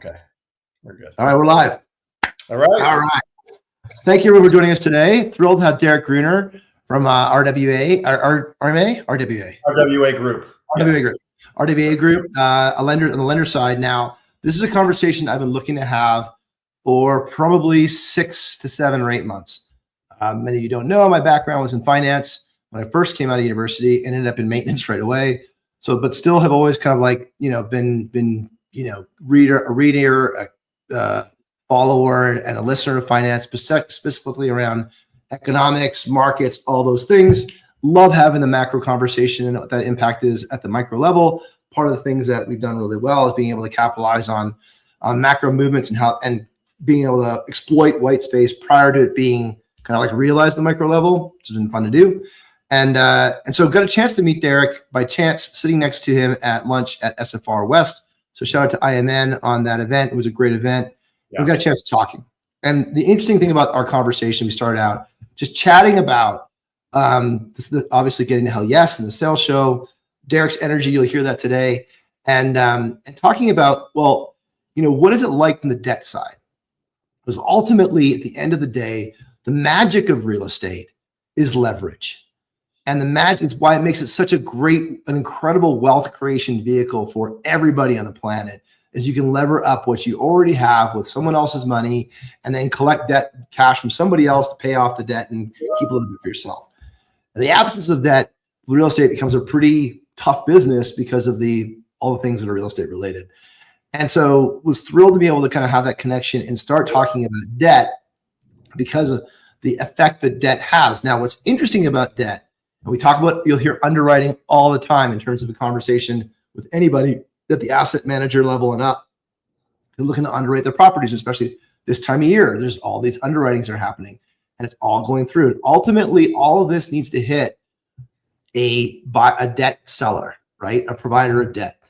Okay, we're good. All right, we're live. All right. All right. Thank you everyone for joining us today. Thrilled to have Derrick Gruner from RWA Group, a lender on the lender side. Now, this is a conversation I've been looking to have for probably 6 to 7 or 8 months. Many of you don't know, my background was in finance when I first came out of university and ended up in maintenance right away. So, but still have always kind of like, been a reader, follower, and a listener of finance, specifically around economics, markets, all those things. Love having the macro conversation and what that impact is at the micro level. Part of the things that we've done really well is being able to capitalize on macro movements and being able to exploit white space prior to it being kind of like realized the micro level, which has been fun to do. And so got a chance to meet Derrick by chance, sitting next to him at lunch at SFR West. So shout out to IMN on that event. It was a great event. Yeah. We got a chance to talking. And the interesting thing about our conversation, we started out just chatting about obviously getting to Hell Yes and the sales show, Derrick's energy, you'll hear that today. And talking about, well, what is it like from the debt side? Because ultimately, at the end of the day, the magic of real estate is leverage. And the magic is why it makes it such an incredible wealth creation vehicle for everybody on the planet, is you can lever up what you already have with someone else's money and then collect debt cash from somebody else to pay off the debt and keep a little bit for yourself. In the absence of debt, real estate becomes a pretty tough business because of all the things that are real estate related. And so was thrilled to be able to kind of have that connection and start talking about debt because of the effect that debt has. Now, what's interesting about debt, and we talk about, you'll hear underwriting all the time in terms of a conversation with anybody at the asset manager level and up. They're looking to underwrite their properties, especially this time of year. There's all these underwritings that are happening and it's all going through. And ultimately, all of this needs to hit a debt seller, right? A provider of debt.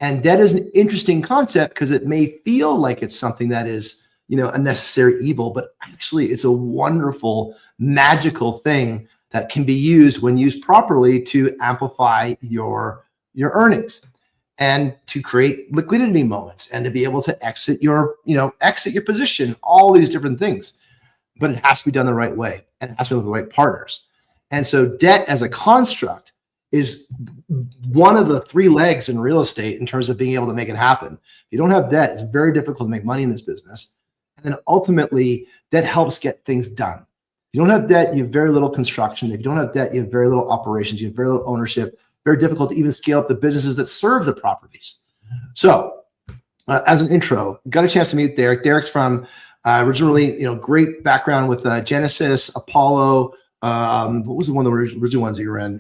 And debt is an interesting concept because it may feel like it's something that is, a necessary evil, but actually it's a wonderful, magical thing that can be used when used properly to amplify your earnings and to create liquidity moments and to be able to exit your position, all these different things. But it has to be done the right way and it has to be with the right partners. And so debt as a construct is one of the 3 legs in real estate in terms of being able to make it happen. If you don't have debt, it's very difficult to make money in this business. And then ultimately, debt helps get things done. If you don't have debt, you have very little construction. If you don't have debt, you have very little operations. You have very little ownership. Very difficult to even scale up the businesses that serve the properties. So as an intro, got a chance to meet Derrick. Derrick's from originally, great background with Genesis, Apollo. What was the one of the original ones that you were in?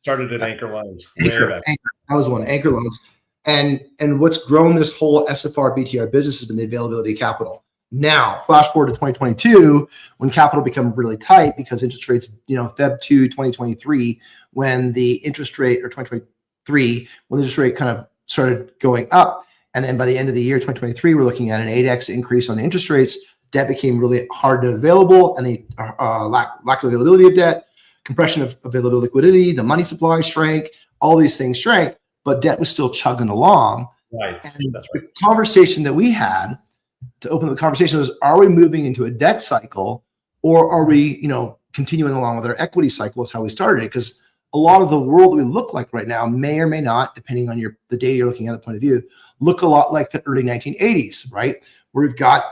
Started at Anchor Loans. Anchor. That was one, Anchor Loans. And what's grown this whole SFR BTR business has been the availability of capital. Now, flash forward to 2022, when capital became really tight because interest rates, Feb 2, 2023, when the interest rate, or 2023, when the interest rate kind of started going up. And then by the end of the year, 2023, we're looking at an 8x increase on the interest rates. Debt became really hard to available, and the lack of availability of debt, compression of available liquidity, the money supply shrank, all these things shrank, but debt was still chugging along. Right. And that's right. The conversation that we had to open the conversation was, are we moving into a debt cycle, or are we, continuing along with our equity cycle is how we started? Because a lot of the world that we look like right now may or may not, depending on the data you're looking at, the point of view, look a lot like the early 1980s, right? Where we've got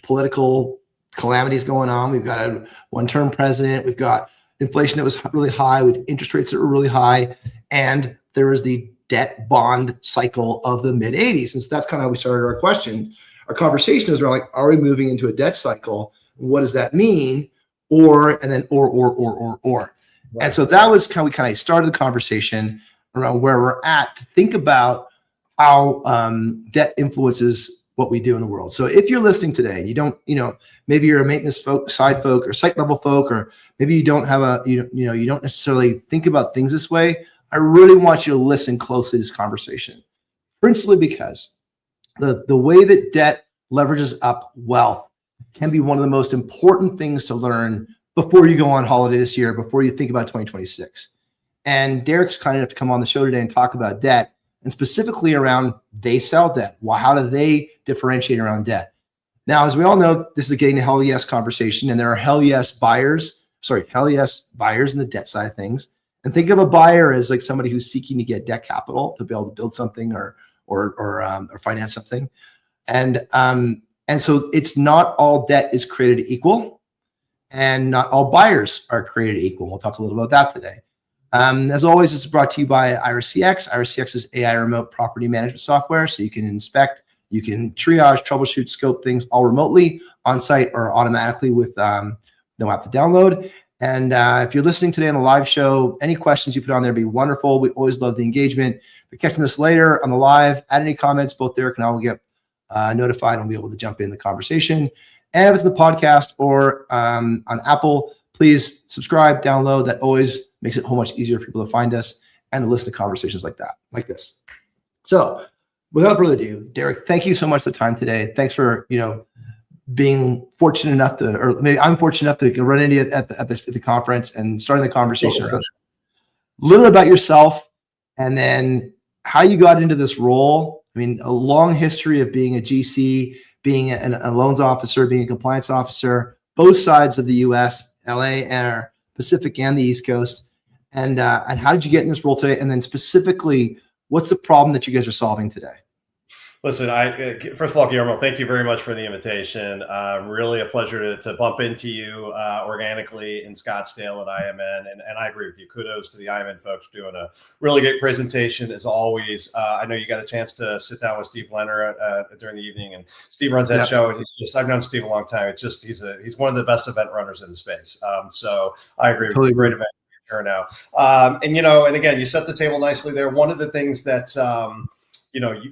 political calamities going on. We've got a one-term president. We've got inflation that was really high with interest rates that were really high. And there was the debt bond cycle of the mid 80s. And so that's kind of how we started our question. Our conversation is around like, are we moving into a debt cycle? What does that mean? Or. Right. And so that was how we kind of started the conversation around where we're at to think about how debt influences what we do in the world. So if you're listening today and you don't, maybe you're a maintenance side folk or site level folk, or maybe you don't have you don't necessarily think about things this way, I really want you to listen closely to this conversation. Principally because the way that debt leverages up wealth can be one of the most important things to learn before you go on holiday this year, before you think about 2026. And Derrick's kind enough to come on the show today and talk about debt and specifically around they sell debt. Well, how do they differentiate around debt? Now, as we all know, this is a getting to hell yes conversation, and there are hell yes buyers in the debt side of things. And think of a buyer as like somebody who's seeking to get debt capital to be able to build something or finance something. And so it's not all debt is created equal, and not all buyers are created equal. We'll talk a little about that today. As always, this is brought to you by IRCX. IRCX is AI remote property management software, so you can inspect, you can triage, troubleshoot, scope things all remotely, on site, or automatically with no app to download. And if you're listening today on the live show, any questions you put on there would be wonderful. We always love the engagement. If you're catching this later on the live, add any comments. Both Derrick and I will get notified and we'll be able to jump in the conversation. And if it's the podcast or on Apple, please subscribe, download. That always makes it a whole much easier for people to find us and to listen to conversations like that, like this. So without further ado, Derrick, thank you so much for the time today. Thanks for, being fortunate enough to, or maybe I'm fortunate enough to run into you at the conference and starting the conversation. A little about yourself and then how you got into this role. I mean, a long history of being a GC, being a loans officer, being a compliance officer, both sides of the U.S., LA, and Pacific and the East Coast. And how did you get in this role today? And then specifically, what's the problem that you guys are solving today? Listen, first of all, Guillermo, thank you very much for the invitation. Really a pleasure to bump into you organically in Scottsdale at IMN. And I agree with you. Kudos to the IMN folks for doing a really great presentation as always. I know you got a chance to sit down with Steve Leonard during the evening, and Steve runs that show. And I've known Steve a long time. It's just he's one of the best event runners in the space. So I agree with you. Great event here now. And again, you set the table nicely there. One of the things that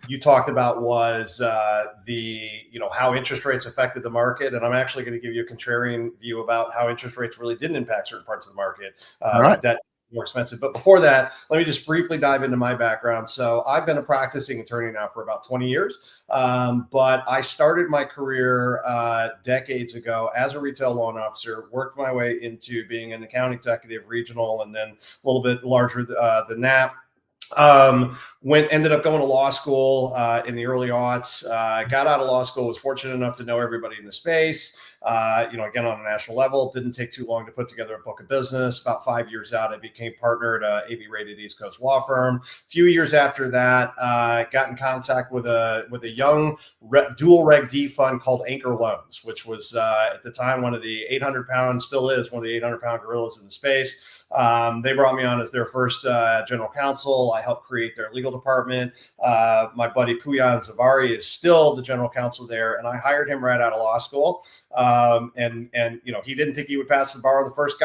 you talked about was how interest rates affected the market. And I'm actually going to give you a contrarian view about how interest rates really didn't impact certain parts of the market. Debt more expensive. But before that, let me just briefly dive into my background. So I've been a practicing attorney now for about 20 years. But I started my career decades ago as a retail loan officer, worked my way into being an account executive, regional, and then a little bit larger than that. Ended up going to law school in the early aughts. Got out of law school, was fortunate enough to know everybody in the space. Again, on a national level, didn't take too long to put together a book of business. About 5 years out, I became partner at a AV-rated East Coast law firm. A few years after that, got in contact with a young dual Reg D fund called Anchor Loans, which was at the time one of the 800-pound, still is one of the 800-pound gorillas in the space. They brought me on as their first general counsel. I helped create their legal department. My buddy Puyan Zavari is still the general counsel there, and I hired him right out of law school. He didn't think he would pass the bar on the first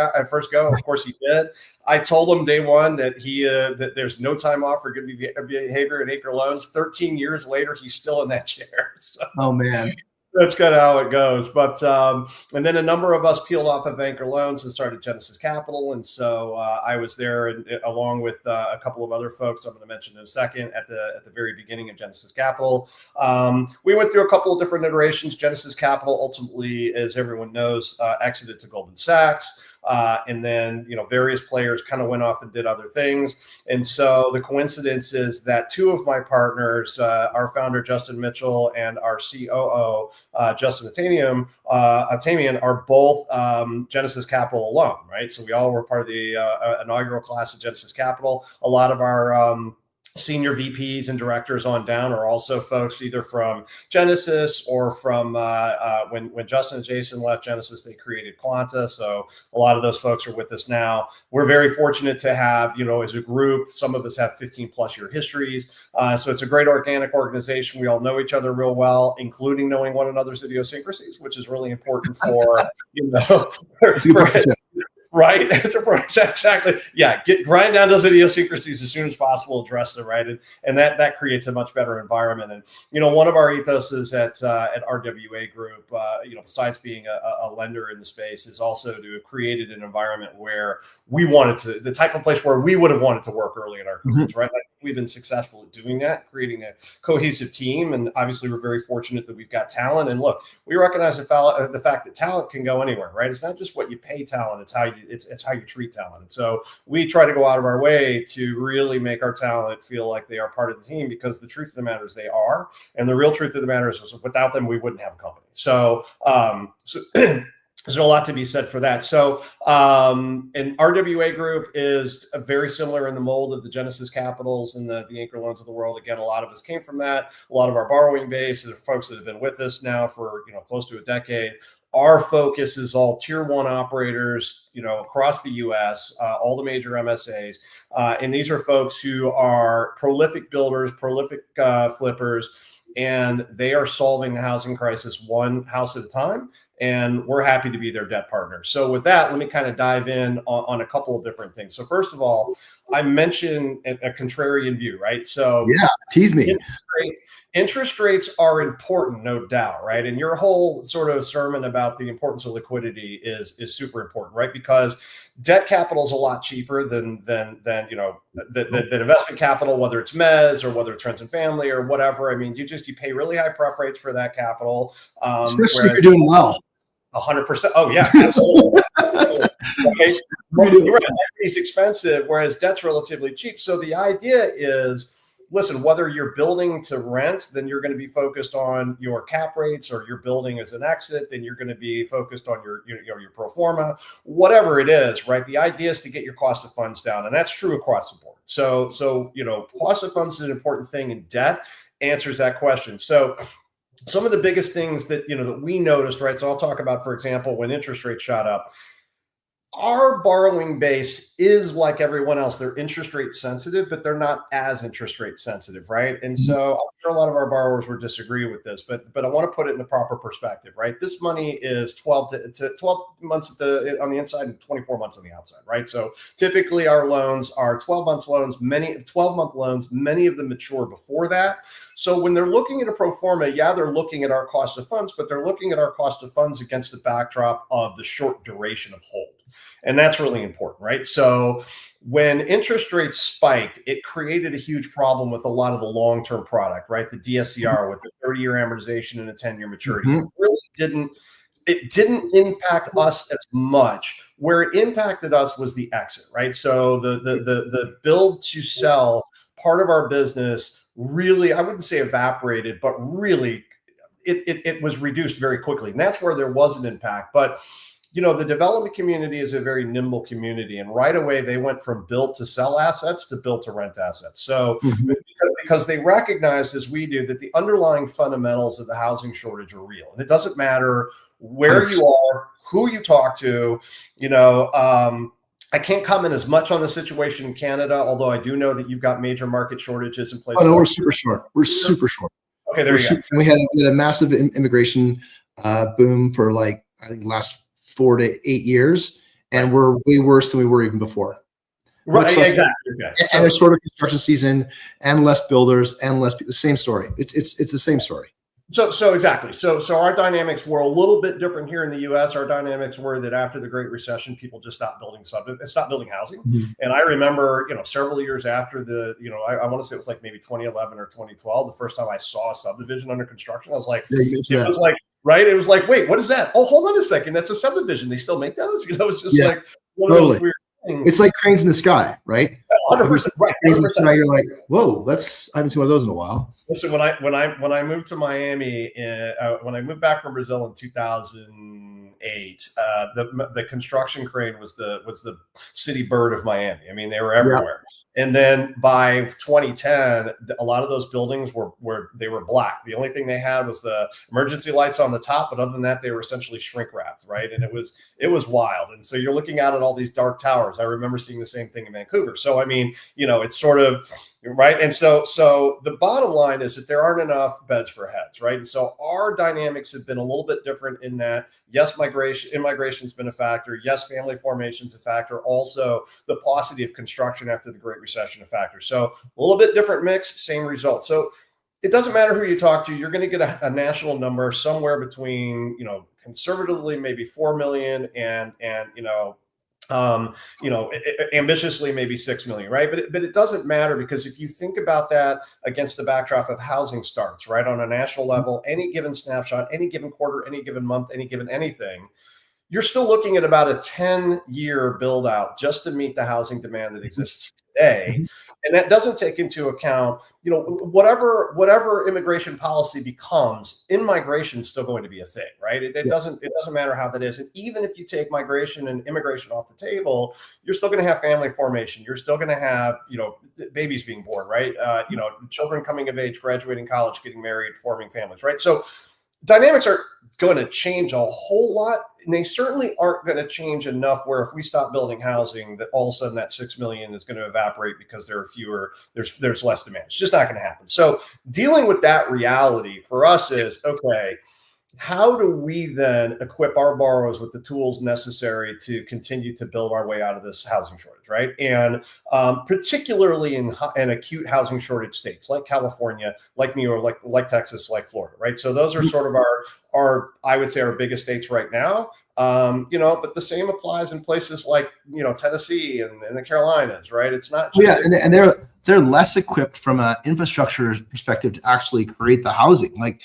go. Of course he did. I told him day one that that there's no time off for good behavior at Anchor Loans. 13 years later, he's still in that chair. So. Oh man. That's kind of how it goes. But and then a number of us peeled off of Anchor Loans and started Genesis Capital. And so I was there along with a couple of other folks I'm going to mention in a second at the very beginning of Genesis Capital. We went through a couple of different iterations. Genesis Capital ultimately, as everyone knows, exited to Goldman Sachs. And then, various players kind of went off and did other things. And so the coincidence is that two of my partners, our founder, Justin Mitchell, and our COO, Justin Atamian, are both Genesis Capital alum, right? So we all were part of the inaugural class of Genesis Capital. A lot of our senior VPs and directors on down are also folks either from Genesis or from when Justin and Jason left Genesis, they created Quanta. So a lot of those folks are with us now. We're very fortunate to have, as a group, some of us have 15 plus year histories. So it's a great organic organization. We all know each other real well, including knowing one another's idiosyncrasies, which is really important for, Right. Exactly. Yeah. Grind down those idiosyncrasies as soon as possible, address them, right. And that creates a much better environment. And, one of our ethoses at RWA Group, besides being a lender in the space, is also to have created an environment where we wanted to, the type of place where we would have wanted to work early in our careers, right? Like we've been successful at doing that, creating a cohesive team. And obviously, we're very fortunate that we've got talent. And look, we recognize the fact that talent can go anywhere, right? It's not just what you pay talent; it's how you treat talent. And so we try to go out of our way to really make our talent feel like they are part of the team, because the truth of the matter is they are, and the real truth of the matter is without them we wouldn't have a company. So there's a lot to be said for that. So, and RWA Group is very similar in the mold of the Genesis Capitals and the anchor loans of the world. Again, a lot of us came from that. A lot of our borrowing base are folks that have been with us now for close to a decade. Our focus is all tier one operators, across the U.S., all the major MSAs, and these are folks who are prolific builders, prolific flippers, and they are solving the housing crisis one house at a time. And we're happy to be their debt partner. So with that, let me kind of dive in on a couple of different things. So first of all, I mentioned a contrarian view, right? So yeah, tease me. Interest rates are important, no doubt, right? And your whole sort of sermon about the importance of liquidity is super important, right? Because debt capital is a lot cheaper than investment capital, whether it's mezz or whether it's friends and family or whatever. I mean, you pay really high pref rates for that capital, especially if you're doing well. 100%. Oh yeah, absolutely. Right. It's expensive, whereas debt's relatively cheap. So the idea is, listen, whether you're building to rent, then you're going to be focused on your cap rates, or you're building as an exit, then you're going to be focused on your pro forma, whatever it is, right? The idea is to get your cost of funds down, and that's true across the board. So cost of funds is an important thing, and debt answers that question. So some of the biggest things that that we noticed, right? So I'll talk about, for example, when interest rates shot up. Our borrowing base is like everyone else. They're interest rate sensitive, but they're not as interest rate sensitive, right? And so I'm sure a lot of our borrowers would disagree with this, but I want to put it in the proper perspective, right? This money is 12 months on the inside and 24 months on the outside, right? So typically our loans are 12-month loans, 12-month loans, many of them mature before that. So when they're looking at a pro forma, yeah, they're looking at our cost of funds, but they're looking at our cost of funds against the backdrop of the short duration of hold. And that's really important, right? So when interest rates spiked, it created a huge problem with a lot of the long-term product, right? The DSCR with the 30-year amortization and a 10-year maturity. It didn't impact us as much. Where it impacted us was the exit, right? So the build to sell part of our business really, I wouldn't say evaporated, but really it was reduced very quickly. And that's where there was an impact. But the development community is a very nimble community, and right away they went from build to sell assets to build to rent assets. So because they recognized, as we do, that the underlying fundamentals of the housing shortage are real, and it doesn't matter where you are, who you talk to. I can't comment as much on the situation in Canada, although I do know that you've got major market shortages in places. Oh no, we're super short. We're super short. Okay, there you go. We had a massive immigration boom for I think last 4 to 8 years, and we're way worse than we were even before. Right, exactly. And a shorter construction season, and less builders, and less people. Same story. It's the same story. So exactly. So our dynamics were a little bit different here in the U.S. Our dynamics were that after the Great Recession, people just stopped building housing. And I remember, several years after I want to say it was like maybe 2011 or 2012, the first time I saw a subdivision under construction, I was like, right? It was like, wait, what is that? Oh, hold on a second. That's a subdivision. They still make those? It's just like one of those weird things. It's like cranes in the sky, right? 100%. Right. Cranes in the sky, you're like, whoa, I haven't seen one of those in a while. Listen, when I moved to Miami, when I moved back from Brazil in 2008, the construction crane was the city bird of Miami. I mean, they were everywhere. And then by 2010, a lot of those buildings were black. The only thing they had was the emergency lights on the top, but other than that, they were essentially shrink wrapped, right? And it was wild. And so you're looking out at all these dark towers. I remember seeing the same thing in Vancouver. So I mean, it's sort of right. And so the bottom line is that there aren't enough beds for heads, right? And so our dynamics have been a little bit different in that, yes, immigration's been a factor. Yes, family formation's a factor. Also, the paucity of construction after the Great Recession a factor. So a little bit different mix, same result. So it doesn't matter who you talk to, you're going to get a national number somewhere between, conservatively maybe 4 million and ambitiously maybe 6 million, right? But it doesn't matter, because if you think about that against the backdrop of housing starts, right, on a national level, any given snapshot, any given quarter, any given month, any given anything, you're still looking at about a 10-year build out just to meet the housing demand that exists today. And that doesn't take into account, whatever immigration policy becomes, in-migration is still going to be a thing, right? It doesn't matter how that is. And even if you take migration and immigration off the table, you're still going to have family formation. You're still going to have, babies being born, right? Children coming of age, graduating college, getting married, forming families, right? So dynamics are going to change a whole lot, and they certainly aren't going to change enough where if we stop building housing, that all of a sudden that 6 million is going to evaporate because there's less demand. It's just not going to happen. So dealing with that reality for us is, okay, how do we then equip our borrowers with the tools necessary to continue to build our way out of this housing shortage, right? And particularly in acute housing shortage states like California, like New York, like Texas, like Florida, right? So those are sort of our I would say our biggest states right now. But the same applies in places like Tennessee and the Carolinas, right? It's not just and they're less equipped from an infrastructure perspective to actually create the housing. Like,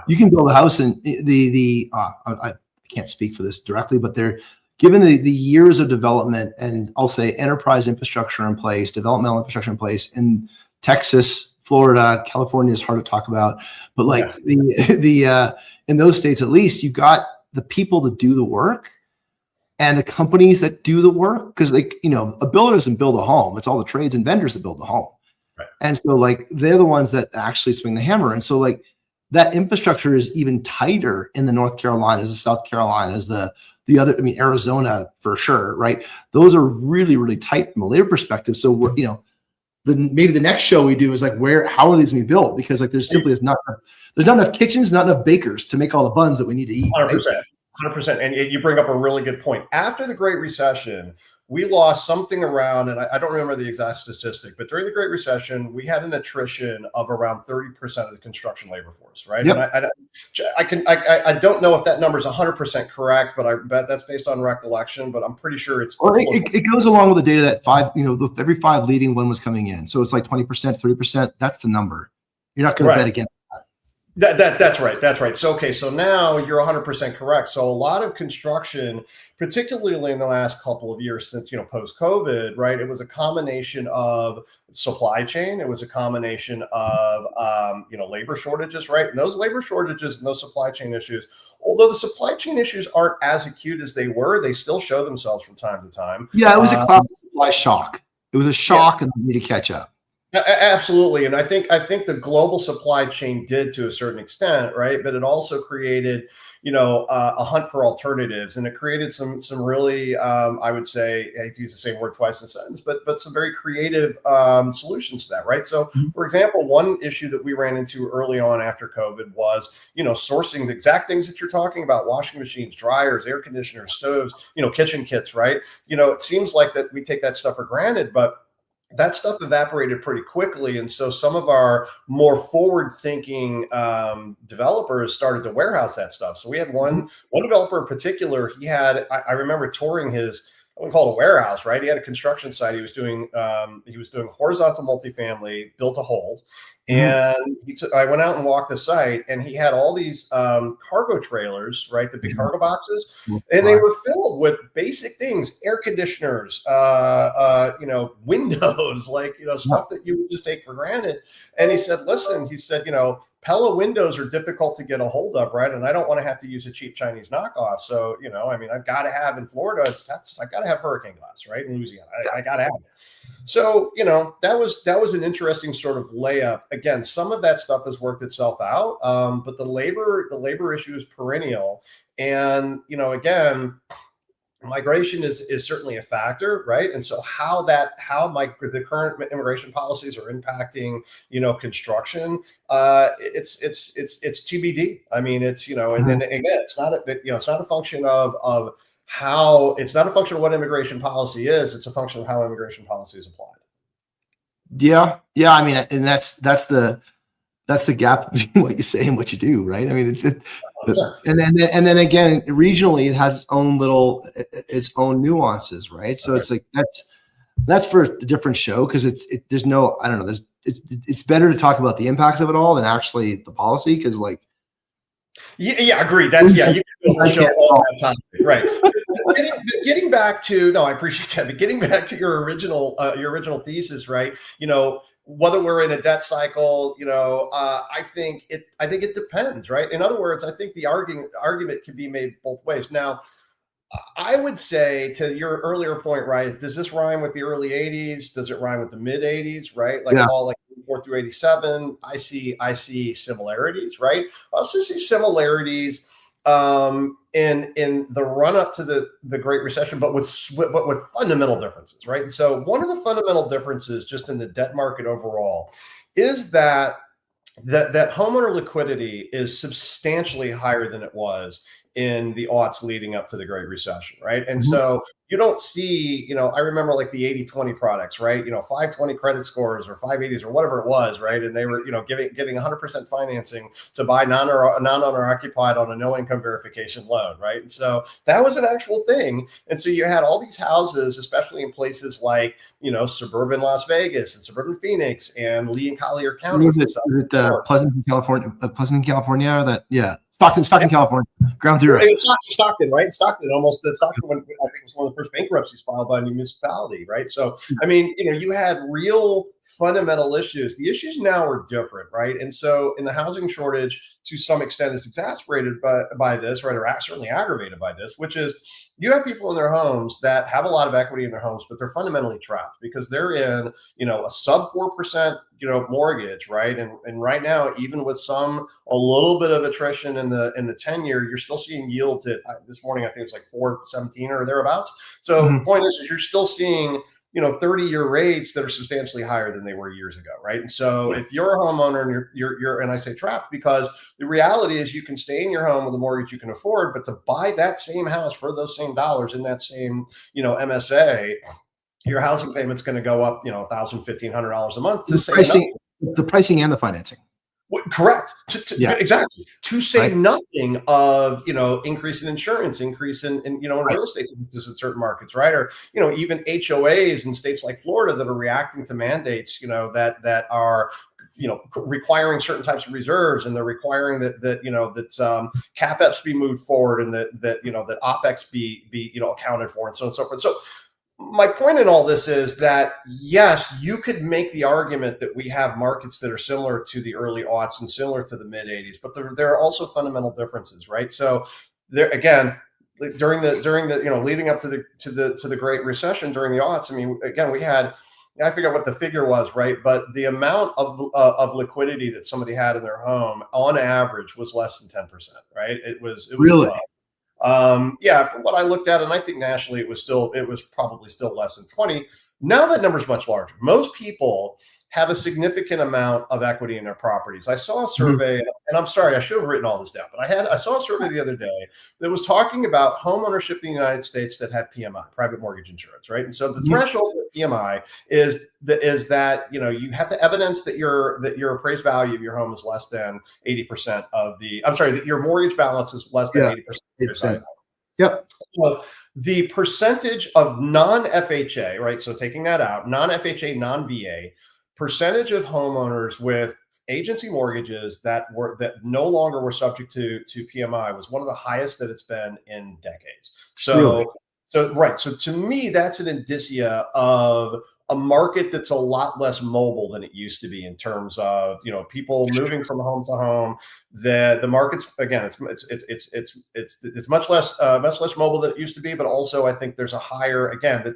you can build a house and I can't speak for this directly, but they're given the years of development and I'll say enterprise infrastructure in place, developmental infrastructure in place in Texas, Florida, California is hard to talk about, but like in those states, at least you've got the people to do the work and the companies that do the work. Cause a builder doesn't build a home. It's all the trades and vendors that build the home. Right. And so like, they're the ones that actually swing the hammer. And so like, that infrastructure is even tighter in the North Carolinas, the South Carolinas, the other, Arizona for sure, right? Those are really, really tight from a labor perspective. So we're, maybe the next show we do is like, how are these going to be built? Because like there's not enough kitchens, not enough bakers to make all the buns that we need to eat. 100%. 100%. And you bring up a really good point. After the Great Recession, we lost something around, and I don't remember the exact statistic, but during the Great Recession, we had an attrition of around 30% of the construction labor force, right? Yep. And I don't know if that number is 100% correct, but I bet that's based on recollection, but I'm pretty sure it's. Well, it goes along with the data that every 5 leading one was coming in. So it's like 20%, 30%. That's the number. You're not going to bet against That's right. That's right. So now you're 100% correct. So a lot of construction, particularly in the last couple of years since, post-COVID, right, it was a combination of supply chain. It was a combination of, labor shortages, right? And those labor shortages and those supply chain issues, although the supply chain issues aren't as acute as they were, they still show themselves from time to time. Yeah, it was a classic supply shock. It was a shock and we need to catch up. Absolutely. And I think the global supply chain did to a certain extent, right? But it also created, a hunt for alternatives, and it created some really, I would say, I hate to use the same word twice in a sentence, but some very creative solutions to that, right? So, for example, one issue that we ran into early on after COVID was, sourcing the exact things that you're talking about: washing machines, dryers, air conditioners, stoves, kitchen kits, right? It seems like that we take that stuff for granted, but that stuff evaporated pretty quickly. And so some of our more forward-thinking developers started to warehouse that stuff. So we had one developer in particular. He had, I remember touring his, I wouldn't call it a warehouse, right? He had a construction site. He was doing horizontal multifamily, built to hold. And I went out and walked the site, and he had all these cargo trailers, right? The big cargo boxes, and they were filled with basic things: air conditioners, windows, like, stuff that you would just take for granted. And he said, listen, Pella windows are difficult to get a hold of, right? And I don't want to have to use a cheap Chinese knockoff. So, I've got to have in Florida, Texas, I've got to have hurricane glass, right? In Louisiana, I got to have it. So, that was an interesting sort of layup. Again, some of that stuff has worked itself out, but the labor issue is perennial. And, again, migration is certainly a factor, right? And so how the current immigration policies are impacting, construction, it's TBD. I mean, it's, and then again, it's not a function of how, it's not a function of what immigration policy is. It's a function of how immigration policy is applied. Yeah. Yeah. I mean, and that's the gap between what you say and what you do, right? I mean, Sure. And then again, regionally, it has its own nuances, right? So it's like that's for a different show because there's no, I don't know, it's better to talk about the impacts of it all than actually the policy because like. Yeah, agreed. That's you can do a whole show on that topic, right? Getting back to I appreciate that. But getting back to your original thesis, right? Whether we're in a debt cycle, I think it depends, right? In other words, I think the argument can be made both ways. Now, I would say to your earlier point, right? Does this rhyme with the early '80s? Does it rhyme with the mid '80s? Right? Like all like 84 through '87. I see similarities, right? I also see similarities in the run up to the Great Recession, but with fundamental differences, right? And so one of the fundamental differences just in the debt market overall is that homeowner liquidity is substantially higher than it was in the aughts leading up to the Great Recession, right? And so you don't see, I remember like the 80-20 products, right? 520 credit scores or 580s or whatever it was, right? And they were, giving 100% financing to buy non-owner occupied on a no income verification loan, right? And so that was an actual thing. And so you had all these houses, especially in places like, suburban Las Vegas and suburban Phoenix and Lee and Collier counties. Was it Pleasanton, California? Stockton, California, ground zero. It was Stockton, right? Stockton, I think it was one of the first bankruptcies filed by a municipality, right? So, I mean, you had real fundamental issues. The issues now are different, right? And so in the housing shortage, to some extent, is exacerbated by this, right? Or certainly aggravated by this, which is you have people in their homes that have a lot of equity in their homes, but they're fundamentally trapped because they're in, a sub 4%, mortgage, right? And right now, even with a little bit of attrition in the 10-year, you're still seeing yields at this morning, I think it's like 4.17 or thereabouts. So the point is you're still seeing 30-year rates that are substantially higher than they were years ago, right? And so if you're a homeowner and you're and I say trapped because the reality is you can stay in your home with a mortgage you can afford, but to buy that same house for those same dollars in that same, MSA, your housing payment's going to go up, $1,000, $1,500 a month. The pricing and the financing. Correct. Exactly. To say nothing of, increase in insurance, increase in real estate in certain markets, right? Or, even HOAs in states like Florida that are reacting to mandates, that are, requiring certain types of reserves, and they're requiring that CapEx be moved forward, and that OpEx be accounted for, and so on and so forth. So my point in all this is that, yes, you could make the argument that we have markets that are similar to the early aughts and similar to the mid '80s, but there are also fundamental differences, right? So there again, during the leading up to the Great Recession during the aughts, I mean, again, we had, I forget what the figure was, right? But the amount of liquidity that somebody had in their home on average was less than 10%, right? It was really low. From what I looked at, and I think nationally it was probably still less than 20. Now that number is much larger. Most people have a significant amount of equity in their properties. I saw a survey, and I'm sorry, I should have written all this down, but I saw a survey the other day that was talking about home ownership in the United States that had PMI, private mortgage insurance, right? And so the threshold for PMI is that you have to evidence that your appraised value of your home is less than 80% of that your mortgage balance is less than 80%. Yep. So the percentage of non-FHA, right? So taking that out, non-FHA, non-VA, percentage of homeowners with agency mortgages that no longer were subject to PMI was one of the highest that it's been in decades. So to me, that's an indicia of a market that's a lot less mobile than it used to be in terms of people moving from home to home. The market's, again, it's much less mobile than it used to be, but also I think there's a higher, again,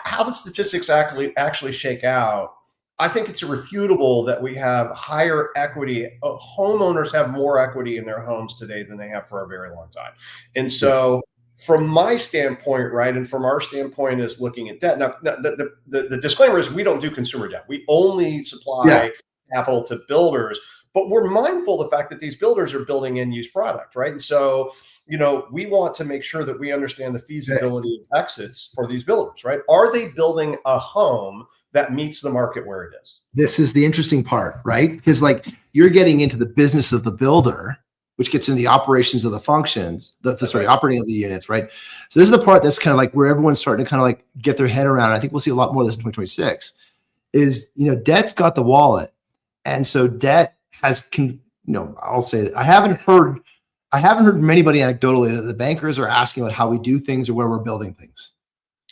how the statistics actually shake out, I think it's irrefutable that we have higher equity. Homeowners have more equity in their homes today than they have for a very long time. And so from my standpoint, right, and from our standpoint is looking at debt. Now, the disclaimer is we don't do consumer debt. We only supply capital to builders, but we're mindful of the fact that these builders are building end-use product, right? And so we want to make sure that we understand the feasibility of exits for these builders, right? Are they building a home that meets the market where it is? This is the interesting part, right? Because you're getting into the business of the builder, which gets into the operations of the functions, the operating of the units, right? So this is the part that's kind of like where everyone's starting to kind of like get their head around. I think we'll see a lot more of this in 2026. Is, debt's got the wallet, and so debt has I'll say that I haven't heard from anybody anecdotally that the bankers are asking about how we do things or where we're building things.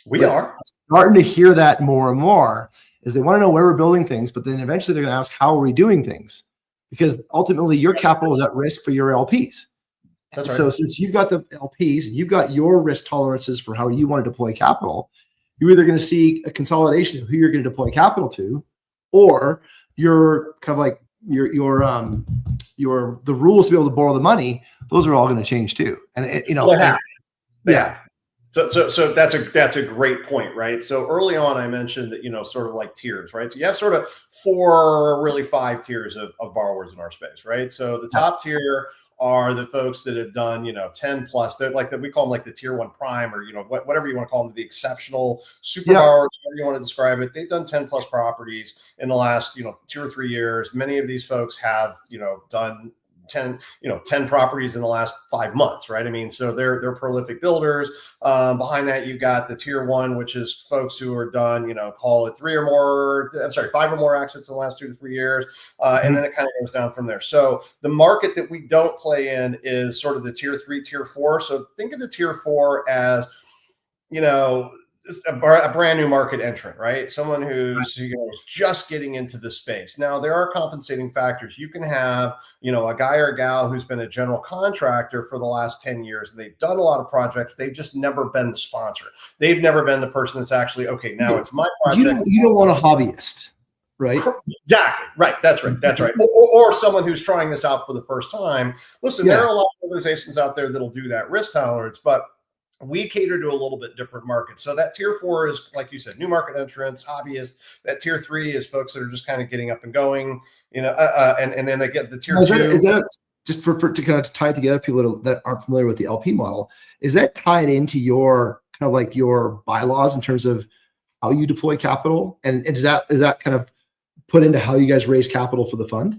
We are starting to hear that more and more, is they want to know where we're building things, but then eventually they're going to ask, how are we doing things? Because ultimately your capital is at risk for your LPs. That's right. So since you've got the LPs, you've got your risk tolerances for how you want to deploy capital, you're either going to see a consolidation of who you're going to deploy capital to, or you're kind of like the rules to be able to borrow the money, those are all going to change too. And yeah. So that's a great point, right? So early on, I mentioned that, sort of like tiers, right? So you have sort of 4, really 5 tiers of borrowers in our space, right? So the top tier are the folks that have done, 10 plus. They're like we call them like the tier 1 prime, or whatever you want to call them, the exceptional super borrowers, whatever you want to describe it. They've done 10 plus properties in the last 2 or 3 years. Many of these folks have done 10 properties in the last 5 months, right? I mean, so they're prolific builders. Behind that, you've got the tier 1, which is folks who are done, call it 5 or more exits in the last 2 to 3 years. And then it kind of goes down from there. So the market that we don't play in is sort of the tier 3, tier 4. So think of the tier 4 as, a brand new market entrant, right? Someone who's just getting into the space. Now, there are compensating factors. You can have, a guy or a gal who's been a general contractor for the last 10 years, and they've done a lot of projects. They've just never been the sponsor. They've never been the person that's actually, okay, now it's my project. You don't want a hobbyist, right? Exactly. Right. That's right. That's right. Or someone who's trying this out for the first time. Listen, there are a lot of organizations out there that'll do that risk tolerance, but we cater to a little bit different market. So that tier 4 is, like you said, new market entrants, hobbyists. That tier 3 is folks that are just kind of getting up and going, and then they get the tier 2. Is that just for to kind of tie together people that aren't familiar with the LP model? Is that tied into your kind of like your bylaws in terms of how you deploy capital? And is that kind of put into how you guys raise capital for the fund?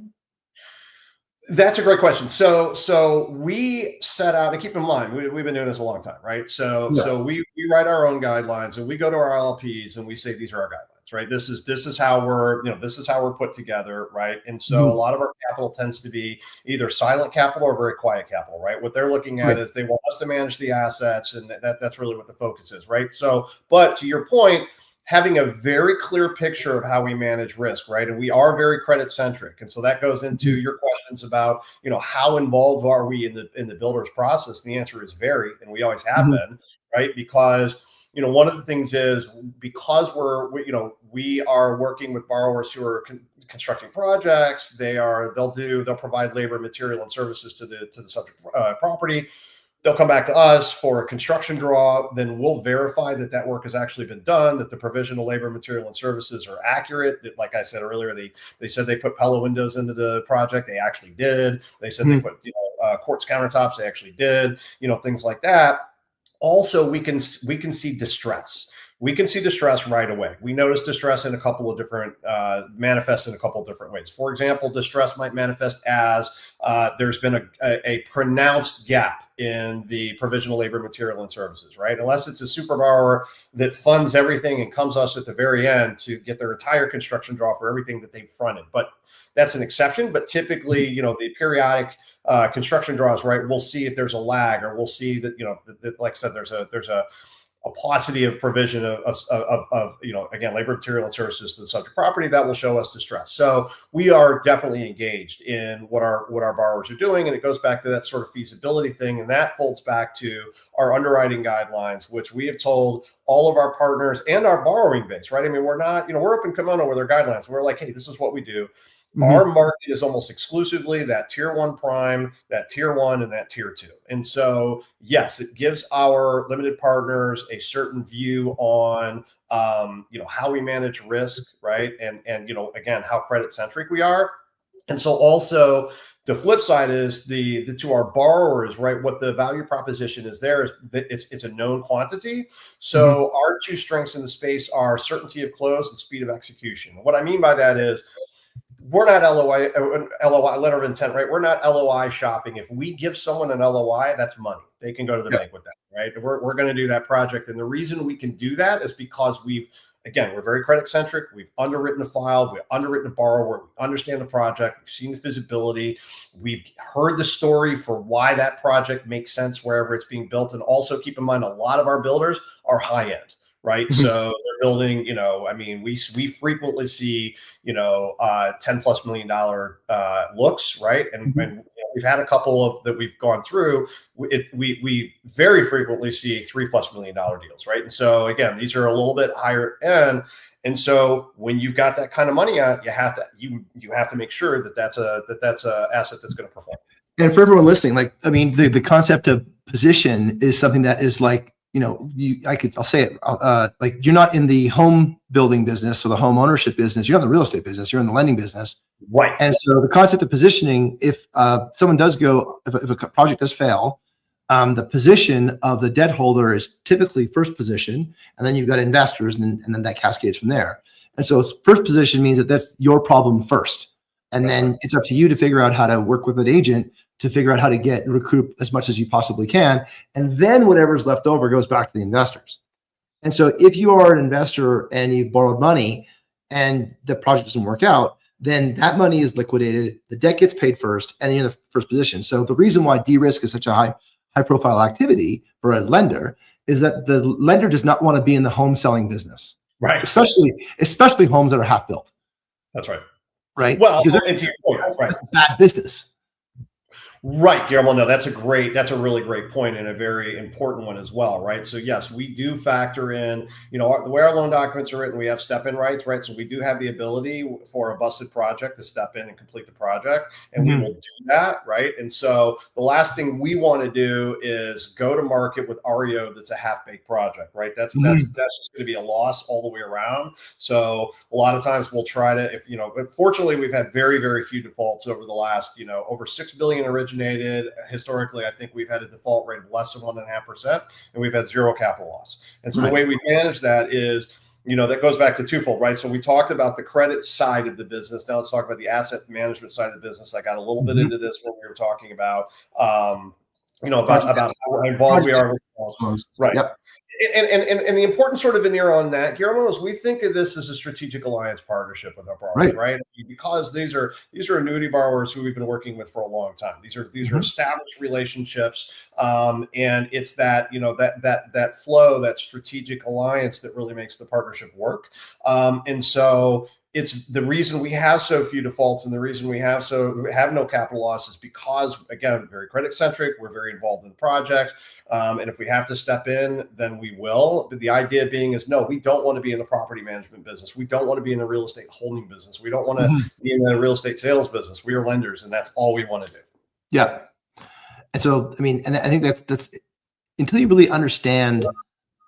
That's a great question. So we set out, and keep in mind, we've been doing this a long time, right? So we write our own guidelines, and we go to our LPs and we say, these are our guidelines, right? This is how we're put together, right? And so a lot of our capital tends to be either silent capital or very quiet capital, right? What they're looking at is they want us to manage the assets, and that's really what the focus is, right? So, but to your point, having a very clear picture of how we manage risk, right? And we are very credit centric. And so that goes into your questions about, how involved are we in the builder's process? And the answer is very, and we always have been, right? Because, one of the things is because we are working with borrowers who are constructing projects, they'll provide labor, material, and services to the subject property. They'll come back to us for a construction draw. Then we'll verify that work has actually been done, that the provision of labor, material, and services are accurate. That, like I said earlier, they said they put Pella windows into the project. They actually did. They said they put quartz countertops. They actually did. Things like that. Also, we can see distress. We can see distress right away. We notice distress in a couple of different manifest in a couple of different ways. For example, distress might manifest as there's been a pronounced gap in the provision of labor, material, and services, right? Unless it's a super borrower that funds everything and comes to us at the very end to get their entire construction draw for everything that they've fronted. But that's an exception. But typically, the periodic construction draws, right? We'll see if there's a lag, or we'll see that, that, like I said, there's a paucity of provision of again, labor, material, and services to the subject property that will show us distress. So we are definitely engaged in what our borrowers are doing, and it goes back to that sort of feasibility thing, and that folds back to our underwriting guidelines, which we have told all of our partners and our borrowing base, right? I mean, we're not, we're up in kimono with our guidelines. We're like, hey, this is what we do. Our market is almost exclusively that tier 1 prime, that tier 1, and that tier 2. And so, yes, it gives our limited partners a certain view on, how we manage risk, right? And again, how credit centric we are. And so also the flip side is the to our borrowers, right? What the value proposition is there is that it's a known quantity. So our 2 strengths in the space are certainty of close and speed of execution. What I mean by that is, we're not LOI, letter of intent, right? We're not LOI shopping. If we give someone an LOI, that's money. They can go to the bank with that, right? We're going to do that project. And the reason we can do that is because we're very credit centric. We've underwritten the file. We've underwritten the borrower. We understand the project. We've seen the feasibility. We've heard the story for why that project makes sense wherever it's being built. And also keep in mind, a lot of our builders are high end. Right. So they're building, we frequently see, $10+ million looks. Right. And we've had a couple of that we've gone through. We very frequently see $3+ million deals. Right. And so, again, these are a little bit higher end. And so when you've got that kind of money out, you have to make sure that that's a asset that's going to perform. And for everyone listening, the concept of position is something that is like, I'll say it, like you're not in the home building business or the home ownership business. You're in the real estate business. You're in the lending business. Right. And so the concept of positioning, if someone does if a project does fail, the position of the debt holder is typically first position, and then you've got investors, and then that cascades from there. And so first position means that that's your problem first. And then it's up to you to figure out how to work with an agent to figure out how to recoup as much as you possibly can. And then whatever's left over goes back to the investors. And so if you are an investor and you've borrowed money and the project doesn't work out, then that money is liquidated, the debt gets paid first, and then you're in the first position. So the reason why de-risk is such a high profile activity for a lender is that the lender does not want to be in the home selling business. Right. Especially homes that are half built. That's right. Right. Well, because that's a bad business. Right, Guillermo. No, that's a really great point and a very important one as well, right? So yes, we do factor in, the way our loan documents are written, we have step-in rights, right? So we do have the ability for a busted project to step in and complete the project, and we will do that, right? And so the last thing we want to do is go to market with REO that's a half-baked project, right? That's just going to be a loss all the way around. So a lot of times we'll try to, but fortunately we've had very, very few defaults over the last, over 6 billion originated. Historically, I think we've had a default rate of less than 1.5%, and we've had zero capital loss. And so the way we manage that is, that goes back to twofold, right? So we talked about the credit side of the business. Now let's talk about the asset management side of the business. I got a little bit into this when we were talking about, about how involved we are with right. Yep. And the important sort of veneer on that, Guillermo, is we think of this as a strategic alliance partnership with our borrowers, right? Because these are annuity borrowers who we've been working with for a long time. These are established relationships, and it's that that flow, that strategic alliance that really makes the partnership work. And so it's the reason we have so few defaults, and the reason we have no capital losses, because, again, very credit centric. We're very involved in the projects, and if we have to step in, then we will. But the idea being is, no, we don't want to be in the property management business. We don't want to be in the real estate holding business. We don't want to be in the real estate sales business. We are lenders, and that's all we want to do. Yeah. And so, and I think that's until you really understand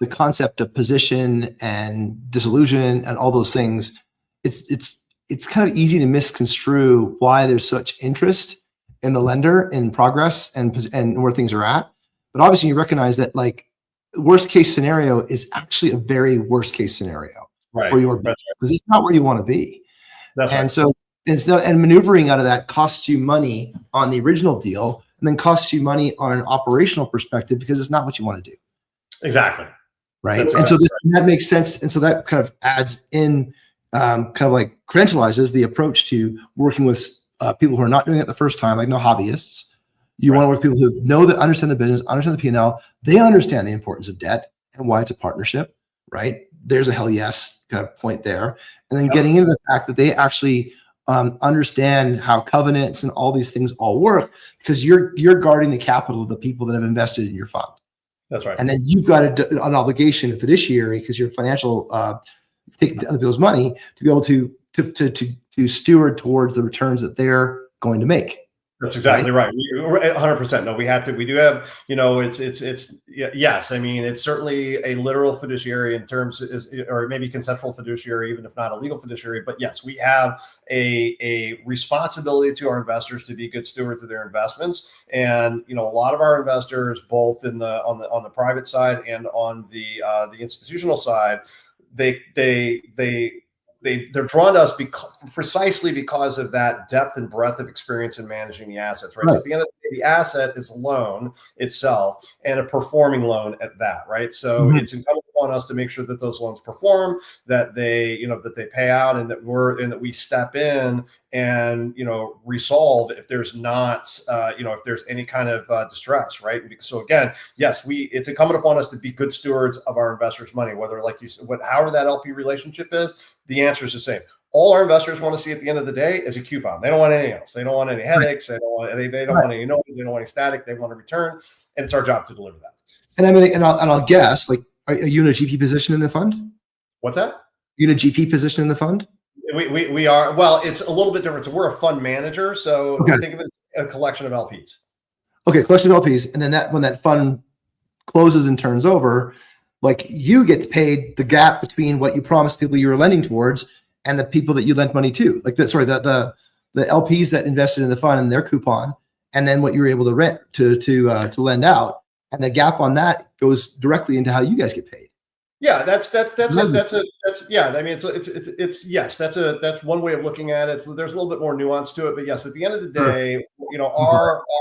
the concept of position and disillusion and all those things, it's kind of easy to misconstrue why there's such interest in the lender in progress and where things are at. But obviously you recognize that, like, worst case scenario is actually a very worst case scenario for your business, because it's not where you want to be. So and maneuvering out of that costs you money on the original deal, and then costs you money on an operational perspective, because it's not what you want to do. Exactly. Right. And so that makes sense. And so that kind of adds in, kind of like credentializes the approach to working with people who are not doing it the first time, like no hobbyists. You want to work with people who understand the business, understand the P&L. They understand the importance of debt and why it's a partnership, right? There's a hell yes kind of point there. And then getting into the fact that they actually understand how covenants and all these things all work, because you're guarding the capital of the people that have invested in your fund. That's right. And then you've got an obligation, a fiduciary, because you're financial, taking other people's money, to be able to steward towards the returns that they're going to make. That's exactly right. 100%. No, we do have, yes. I mean, it's certainly a literal fiduciary in terms or maybe conceptual fiduciary, even if not a legal fiduciary. But yes, we have a responsibility to our investors to be good stewards of their investments. And, a lot of our investors, both on the private side and on the institutional side, they they're drawn to us precisely because of that depth and breadth of experience in managing the assets, right? So at the end of the day, the asset is a loan itself, and a performing loan at that, right? So it's incumbent upon us to make sure that those loans perform, that they pay out, and that we step in and resolve if there's not if there's any kind of distress, right? So again, yes, it's incumbent upon us to be good stewards of our investors' money, whether, like you said, however that LP relationship is. The answer is the same. All our investors want to see at the end of the day is a coupon. They don't want anything else. They don't want any headaches. They don't want any noise. They don't want any static. They want a return, and it's our job to deliver that. And I mean, and I'll guess, like, are you in a GP position in the fund? What's that? You in a GP position in the fund? We are. Well, it's a little bit different. So we're a fund manager. So think of it as a collection of LPs. Okay, collection of LPs, and then when that fund closes and turns over, like, you get paid the gap between what you promised people you were lending towards and the people that you lent money to. Like the LPs that invested in the fund and their coupon, and then what you were able to rent to lend out, and the gap on that goes directly into how you guys get paid. Yeah, that's yeah. I mean, that's one way of looking at it. So there's a little bit more nuance to it, but yes, at the end of the day,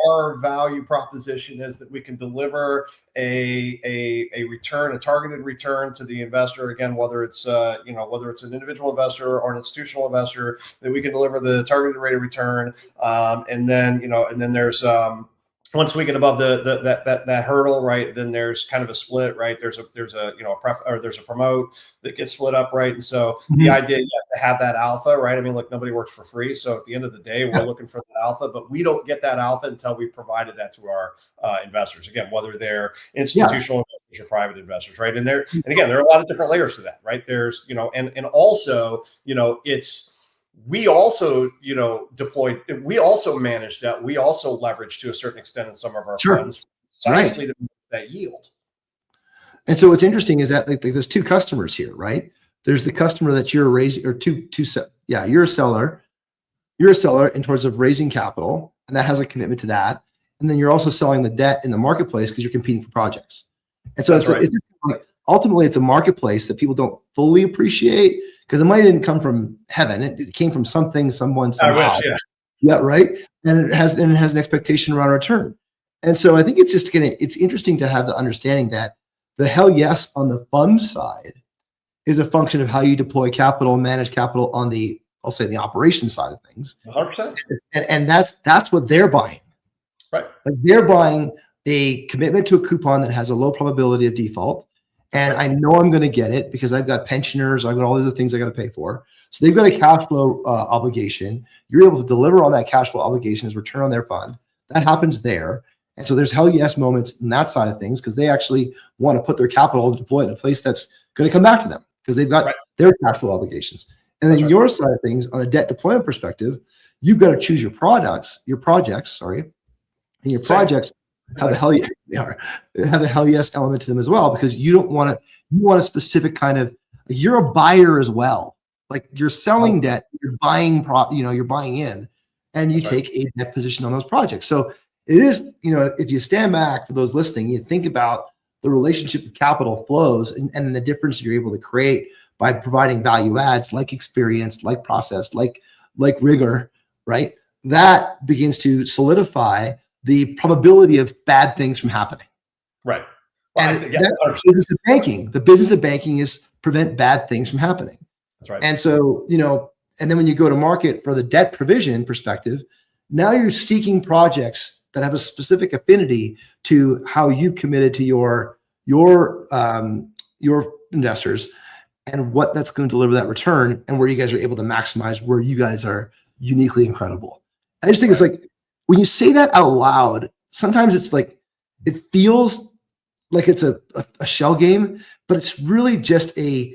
our value proposition is that we can deliver a return, a targeted return to the investor. Again, whether it's an individual investor or an institutional investor, that we can deliver the targeted rate of return, and then there's once we get above that hurdle, right, then there's kind of a split, right? There's a promote that gets split up, right? And so the idea is to have that alpha, right? I mean, look, nobody works for free. So at the end of the day, we're looking for that alpha, but we don't get that alpha until we've provided that to our investors. Again, whether they're institutional investors or private investors, right? And again, there are a lot of different layers to that, right? There's, and also, we also, deployed, we also managed that. We also leveraged to a certain extent in some of our funds precisely to make that yield. And so what's interesting is that, like, there's two customers here, right? There's the customer that you're raising, or you're a seller. You're a seller in terms of raising capital, and that has a commitment to that. And then you're also selling the debt in the marketplace because you're competing for projects. And so ultimately it's a marketplace that people don't fully appreciate, because the money didn't come from heaven. It came from something, someone, somehow. Yeah, right. And it has an expectation around return. And so I think it's interesting to have the understanding that the hell yes on the fund side is a function of how you deploy capital, manage capital on the, I'll say, the operation side of things. 100%. And that's what they're buying. Right. Like, they're buying a commitment to a coupon that has a low probability of default. And I know I'm going to get it because I've got pensioners, I've got all these other things I got to pay for. So they've got a cash flow obligation. You're able to deliver on that cash flow obligation as return on their fund. That happens there. And so there's hell yes moments in that side of things, because they actually want to put their capital and deploy it in a place that's going to come back to them, because they've got their cash flow obligations. And then your side of things, on a debt deployment perspective, you've got to choose your projects, and your projects have the hell yes element to them as well, because you want a specific kind of, you're a buyer as well. Like, you're selling debt, you're buying you're buying in, and you take a debt position on those projects. So it is, if you stand back, for those listening, you think about the relationship of capital flows and the difference you're able to create by providing value adds like experience, like process, like rigor, right? That begins to solidify the probability of bad things from happening. Right. Well, and that's the business of banking. The business of banking is prevent bad things from happening. That's right. And so, and then when you go to market for the debt provision perspective, now you're seeking projects that have a specific affinity to how you committed to your investors, and what that's going to deliver that return, and where you guys are able to maximize, where you guys are uniquely incredible. I just think it's like, when you say that out loud, sometimes it's like, it feels like it's a shell game, but it's really just a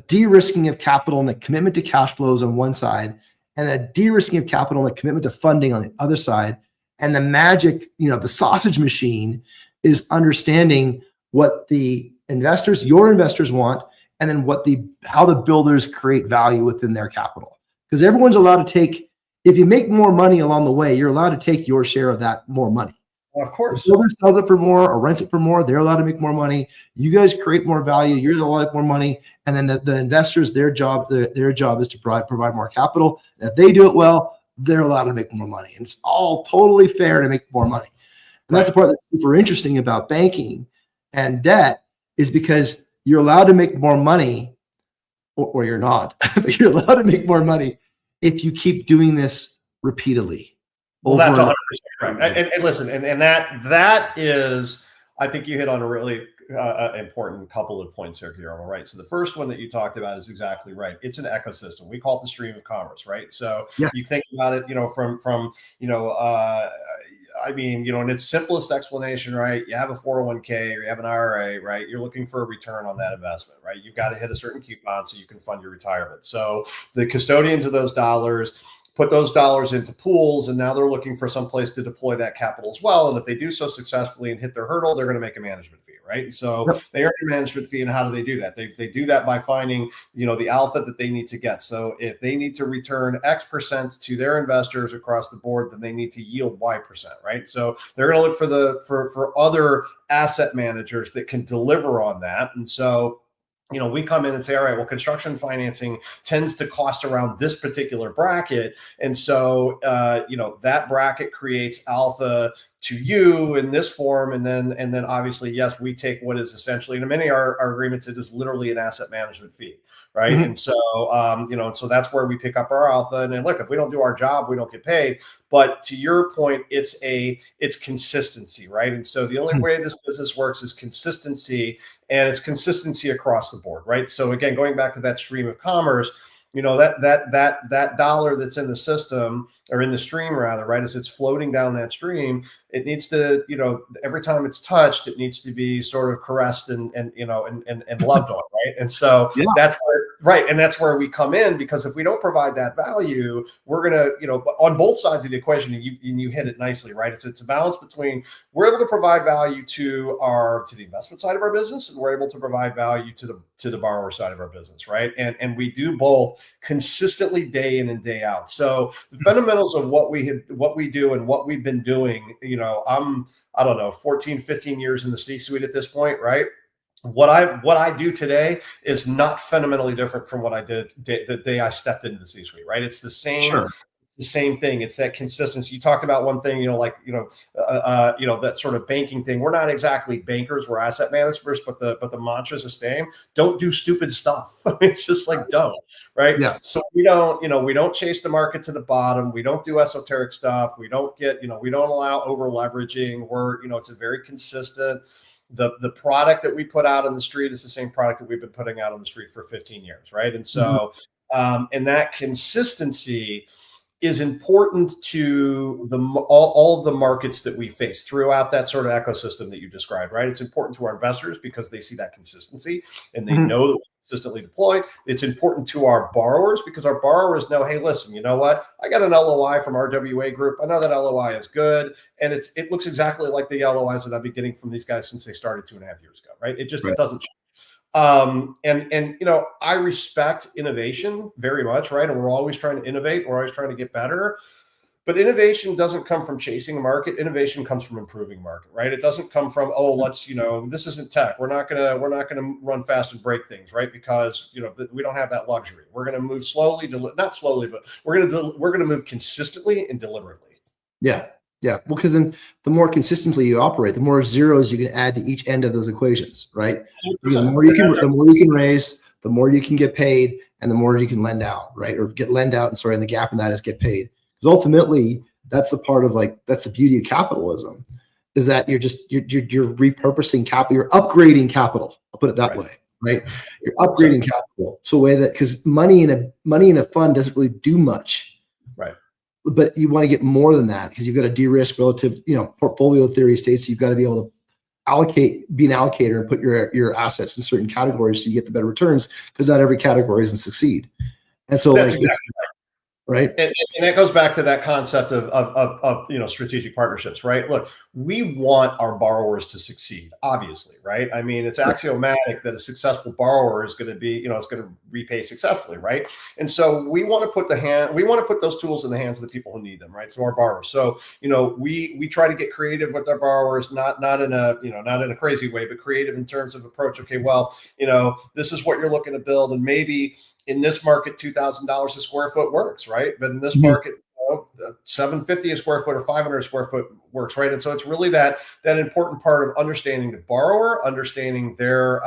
de-risking of capital and a commitment to cash flows on one side, and a de-risking of capital and a commitment to funding on the other side. And the magic, the sausage machine is understanding what the investors, your investors, want, and then how the builders create value within their capital. Because everyone's allowed to take, if you make more money along the way, you're allowed to take your share of that more money. Of The course. builder sells it for more or rents it for more. They're allowed to make more money. You guys create more value. You're allowed to make more money. And then the investors, their job is to provide more capital. And if they do it well, they're allowed to make more money. And it's all totally fair to make more money. And that's the part that's super interesting about banking and debt, is because you're allowed to make more money, or you're not, but you're allowed to make more money if you keep doing this repeatedly. Well, that's 100% right. And listen, and that is, I think you hit on a really important couple of points here, Guillermo, right? So the first one that you talked about is exactly right. It's an ecosystem. We call it the stream of commerce, right? So you think about it, from I mean, in its simplest explanation, right? You have a 401k or you have an IRA, right? You're looking for a return on that investment, right? You've got to hit a certain coupon so you can fund your retirement. So the custodians of those dollars put those dollars into pools, and now they're looking for some place to deploy that capital as well. And if they do so successfully and hit their hurdle, they're going to make a management fee, right? And so they earn a management fee. And how do they do that? They do that by finding, the alpha that they need to get. So if they need to return X percent to their investors across the board, then they need to yield Y percent, right? So they're going to look for other asset managers that can deliver on that. And so we come in and say, all right, well, construction financing tends to cost around this particular bracket. And so, that bracket creates alpha to you in this form. And then obviously, yes, we take what is essentially, in many of our agreements, it is literally an asset management fee, right? Mm-hmm. And so, so that's where we pick up our alpha. And then look, if we don't do our job, we don't get paid. But to your point, it's consistency, right? And so the only way this business works is consistency, and it's consistency across the board, right? So again, going back to that stream of commerce, that dollar that's in the system, or in the stream rather, right, as it's floating down that stream, it needs to, every time it's touched, it needs to be sort of caressed and loved on, right? And so that's where, right, and that's where we come in, because if we don't provide that value, we're gonna, on both sides of the equation, and you hit it nicely, right? It's a balance between, we're able to provide value to the investment side of our business, and we're able to provide value to the borrower side of our business, right? And we do both consistently, day in and day out. So the fundamentals of what we do and what we've been doing, I don't know, 14, 15 years in the C-suite at this point, right? What I do today is not fundamentally different from what I did the day I stepped into the C-suite, right? It's the same. Sure. The same thing. It's that consistency. You talked about one thing, that sort of banking thing. We're not exactly bankers, we're asset managers, but the mantra is the same. Don't do stupid stuff. It's just like, don't, right? Yeah. So we don't chase the market to the bottom. We don't do esoteric stuff. We don't allow over leveraging. It's a very consistent. The product that we put out on the street is the same product that we've been putting out on the street for 15 years, right? And so, and that consistency is important to all of the markets that we face throughout that sort of ecosystem that you described, right? It's important to our investors because they see that consistency and they know that we consistently deploy. It's important to our borrowers because our borrowers know, hey, listen, you know what? I got an LOI from RWA Group. I know that LOI is good, and it looks exactly like the LOIs that I've been getting from these guys since they started 2.5 years ago, right? It doesn't change. I respect innovation very much, right? And we're always trying to innovate. We're always trying to get better. But innovation doesn't come from chasing a market. Innovation comes from improving market, right? It doesn't come from, this isn't tech. We're not gonna run fast and break things, right? Because we don't have that luxury. We're gonna move slowly, not slowly, but we're gonna move consistently and deliberately. Yeah. Yeah, well, because then the more consistently you operate, the more zeros you can add to each end of those equations, right? The more you can raise, the more you can get paid, and the more you can lend out, right? Or get lend out, and the gap in that is get paid. Because ultimately, that's the part of that's the beauty of capitalism, is that you're repurposing capital, you're upgrading capital. I'll put it that way, right? You're upgrading capital so way that, because money in a fund doesn't really do much, right? But you want to get more than that, because you've got to de-risk relative, portfolio theory states you've got to be able to be an allocator and put your assets in certain categories so you get the better returns, because not every category doesn't succeed. And so right? And that goes back to that concept of strategic partnerships, right? Look, we want our borrowers to succeed, obviously, right? I mean, it's axiomatic that a successful borrower is going to be, it's going to repay successfully, right? And so we want to put those tools in the hands of the people who need them, right? So our borrowers. So we try to get creative with our borrowers, not in a crazy way, but creative in terms of approach. Okay, well, this is what you're looking to build, and maybe in this market, $2,000 a square foot works, right? But in this market, $750 a square foot or $500 a square foot works, right? And so it's really that important part of understanding the borrower, understanding their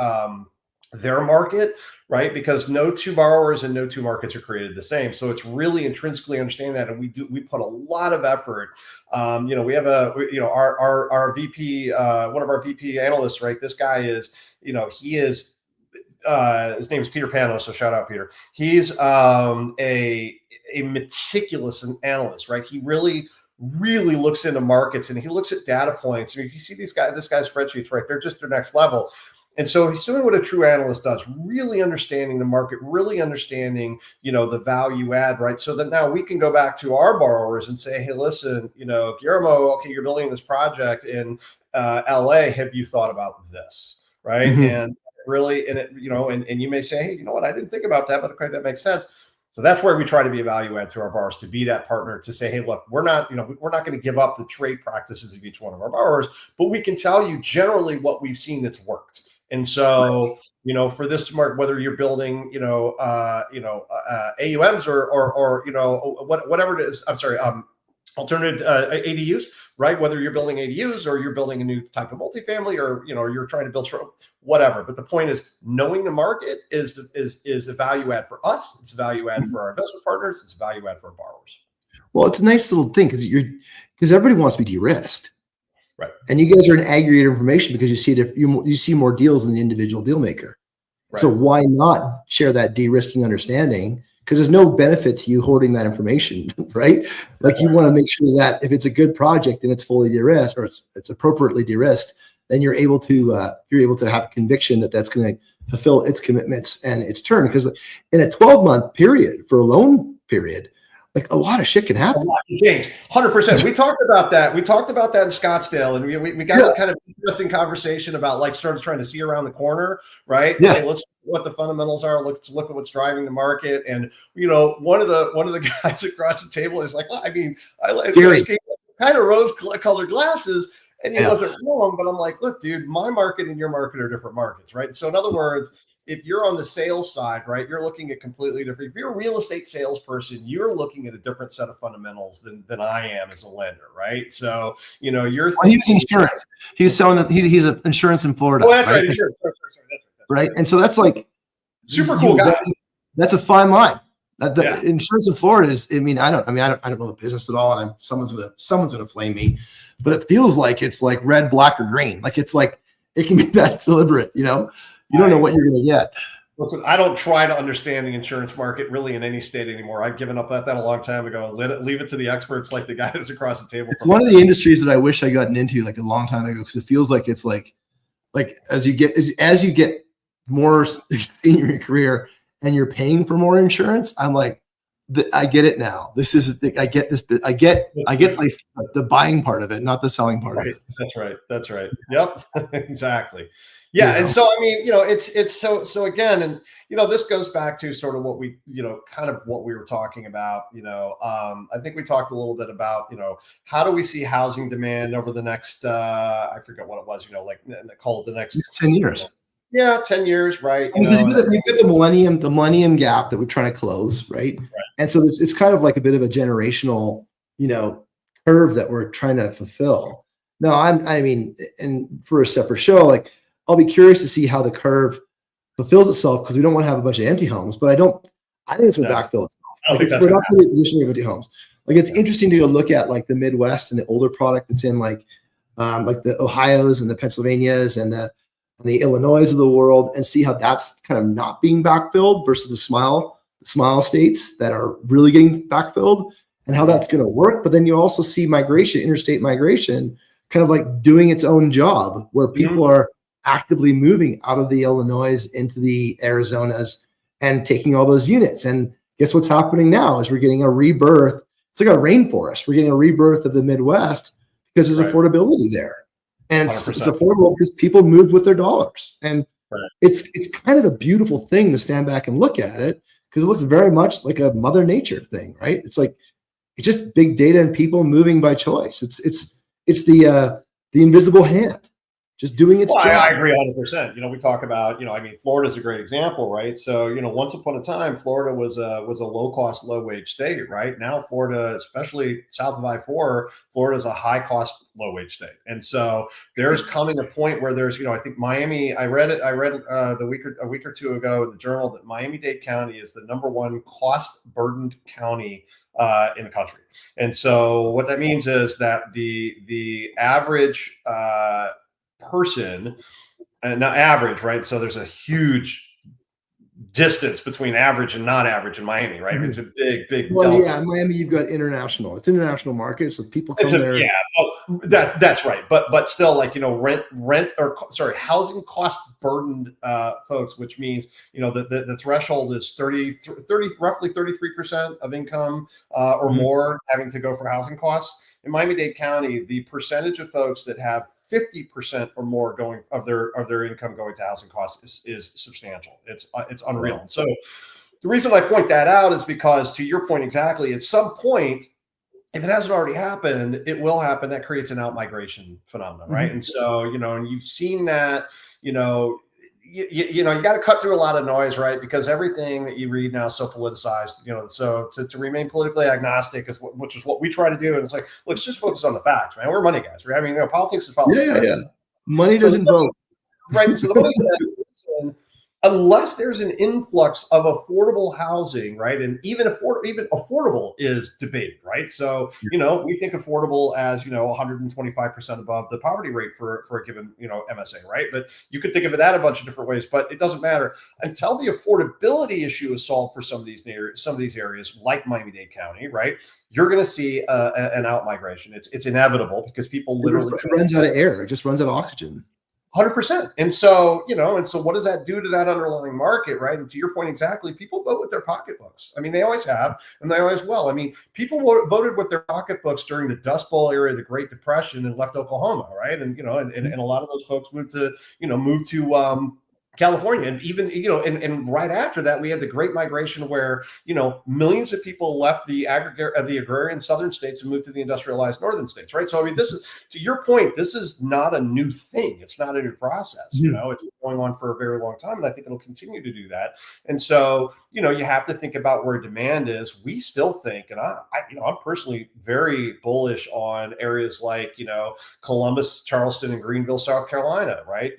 market, right? Because no two borrowers and no two markets are created the same. So it's really intrinsically understanding that, and we put a lot of effort. We have our VP, one of our VP analysts, right? This guy is, he is. His name is Peter Panos, so shout out Peter. He's a meticulous analyst, right? He really looks into markets, and he looks at data points. I mean, if you see this guy's spreadsheets, right, they're just their next level. And so he's doing what a true analyst does, really understanding the market, really understanding, the value add, right? So that now we can go back to our borrowers and say, hey, listen, Guillermo, okay, you're building this project in LA. Have you thought about this, right? Mm-hmm. And really, and and you may say, hey, you know what, I didn't think about that, but okay, that makes sense. So that's where we try to be a value add to our borrowers, to be that partner, to say, hey, look, we're not going to give up the trade practices of each one of our borrowers, but we can tell you generally what we've seen that's worked. And so, for this to mark, whether you're building, AUMs or whatever it is, alternative ADUs, right? Whether you're building ADUs or you're building a new type of multifamily, or you're trying to build whatever. But the point is, knowing the market is a value add for us. It's a value add for our investment partners. It's a value add for our borrowers. Well, it's a nice little thing because everybody wants to be de-risked, right? And you guys are an aggregator of information because you see more deals than the individual deal maker. Right. So why not share that de-risking understanding? Because there's no benefit to you hoarding that information, right? Like, you want to make sure that if it's a good project and it's fully de-risked, or it's appropriately de-risked, then you're able to have conviction that that's going to fulfill its commitments and its term. Because in a 12-month period, for a loan period, like, a lot of shit can happen. A lot can change. 100%. We talked about that. We talked about that in Scottsdale, and we got a kind of interesting conversation about, like, sort of trying to see around the corner, right? Yeah. Okay, let's look at what the fundamentals are. Let's look at what's driving the market. And one of the guys across the table is like, well, I mean, I like kind of rose-colored glasses, and he wasn't wrong. But I'm like, look, dude, my market and your market are different markets, right? So in other words, if you're on the sales side, right, you're looking at completely different. If you're a real estate salesperson, you're looking at a different set of fundamentals than I am as a lender, right? So, you're he was insurance. He's selling. He's an insurance in Florida. Oh, that's right. Insurance. Sorry, that's right. And so that's like super cool guy. That's a fine line. The insurance in Florida is. I don't know the business at all, and someone's gonna flame me, but it feels like it's like red, black, or green. Like, it's like it can be that deliberate. You don't know what you're going to get. Listen, I don't try to understand the insurance market really in any state anymore. I've given up that a long time ago. Leave it to the experts, like the guy that's across the table. It's one of the industries that I wish I gotten into like a long time ago, because it feels like it's like as you get more in your career and you're paying for more insurance, I'm like, I get it now. I get this. I get like the buying part of it, not the selling part of it. That's right. Yep, exactly. Yeah. And so, it's so again, and, this goes back to sort of what we, kind of what we were talking about, I think we talked a little bit about, how do we see housing demand over the next, I forget what it was, call it the next 10 years. Yeah. 10 years. Right. We've got the millennium gap that we're trying to close. Right. And so it's kind of like a bit of a generational, curve that we're trying to fulfill. No, and for a separate show, like, I'll be curious to see how the curve fulfills itself, because we don't want to have a bunch of empty homes. But I think it's going to backfill itself. We're not going to be in a position of empty homes. Like, it's interesting to go look at like the Midwest and the older product that's in like the Ohios and the Pennsylvanias and the Illinois of the world, and see how that's kind of not being backfilled versus the smile states that are really getting backfilled, and how that's going to work. But then you also see interstate migration, kind of like doing its own job, where people are actively moving out of the Illinois into the Arizonas and taking all those units and guess what's happening now is we're getting a rebirth. It's like a rainforest. We're getting a rebirth of the Midwest because there's affordability there. And it's affordable because people moved with their dollars. And it's kind of a beautiful thing to stand back and look at it, because it looks very much like a Mother Nature thing, right? It's like, it's just big data and people moving by choice. It's the invisible hand just doing its job. I agree 100%. We talk about, Florida's a great example, right? So, once upon a time, Florida was a low cost, low wage state, right? Now, Florida, especially south of I-4, Florida is a high cost, low wage state. And so there's coming a point where there's, I think Miami, I read a week or two ago in the Journal that Miami-Dade County is the #1 cost burdened county in the country. And so what that means is that the average person, and not average, right? So there's a huge distance between average and not average in Miami, right? It's a big delta. Yeah, in Miami you've got international. It's international market, so people come there. Yeah, that's right. But still, like, housing cost burdened folks, which means the threshold is 30 roughly 33% of income or more having to go for housing costs. In Miami-Dade County, the percentage of folks that have 50% or more going of their income going to housing costs is substantial. It's unreal. Wow. So the reason I point that out is because, to your point exactly, at some point, if it hasn't already happened, it will happen. That creates an out-migration phenomenon, right? And so, and you've seen that, you got to cut through a lot of noise, right? Because everything that you read now is so politicized, so to remain politically agnostic which is what we try to do. And it's like, let's just focus on the facts, man. We're money guys, right? I mean, politics is politics. Yeah, right? Yeah. Money doesn't vote. Right. So the money doesn't, unless there's an influx of affordable housing, right? And even affordable is debated, right? So, we think affordable as, 125% above the poverty rate for a given, MSA, right? But you could think of it a bunch of different ways, but it doesn't matter until the affordability issue is solved for some of these areas like Miami-Dade County, right? You're going to see an out migration. It's inevitable because people literally it runs out of air. It just runs out of oxygen. 100%. And so, what does that do to that underlying market, right? And to your point exactly, people vote with their pocketbooks. I mean, they always have, and they always will. I mean, people voted with their pocketbooks during the Dust Bowl era of the Great Depression and left Oklahoma, right? And, and a lot of those folks moved to California. And even, and right after that, we had the Great Migration where, millions of people left the agrarian southern states and moved to the industrialized northern states, right? So, I mean, this is, to your point, this is not a new thing. It's not a new process, it's going on for a very long time. And I think it'll continue to do that. And so, you have to think about where demand is. We still think, and I'm personally very bullish on areas like, Columbus, Charleston, and Greenville, South Carolina, right?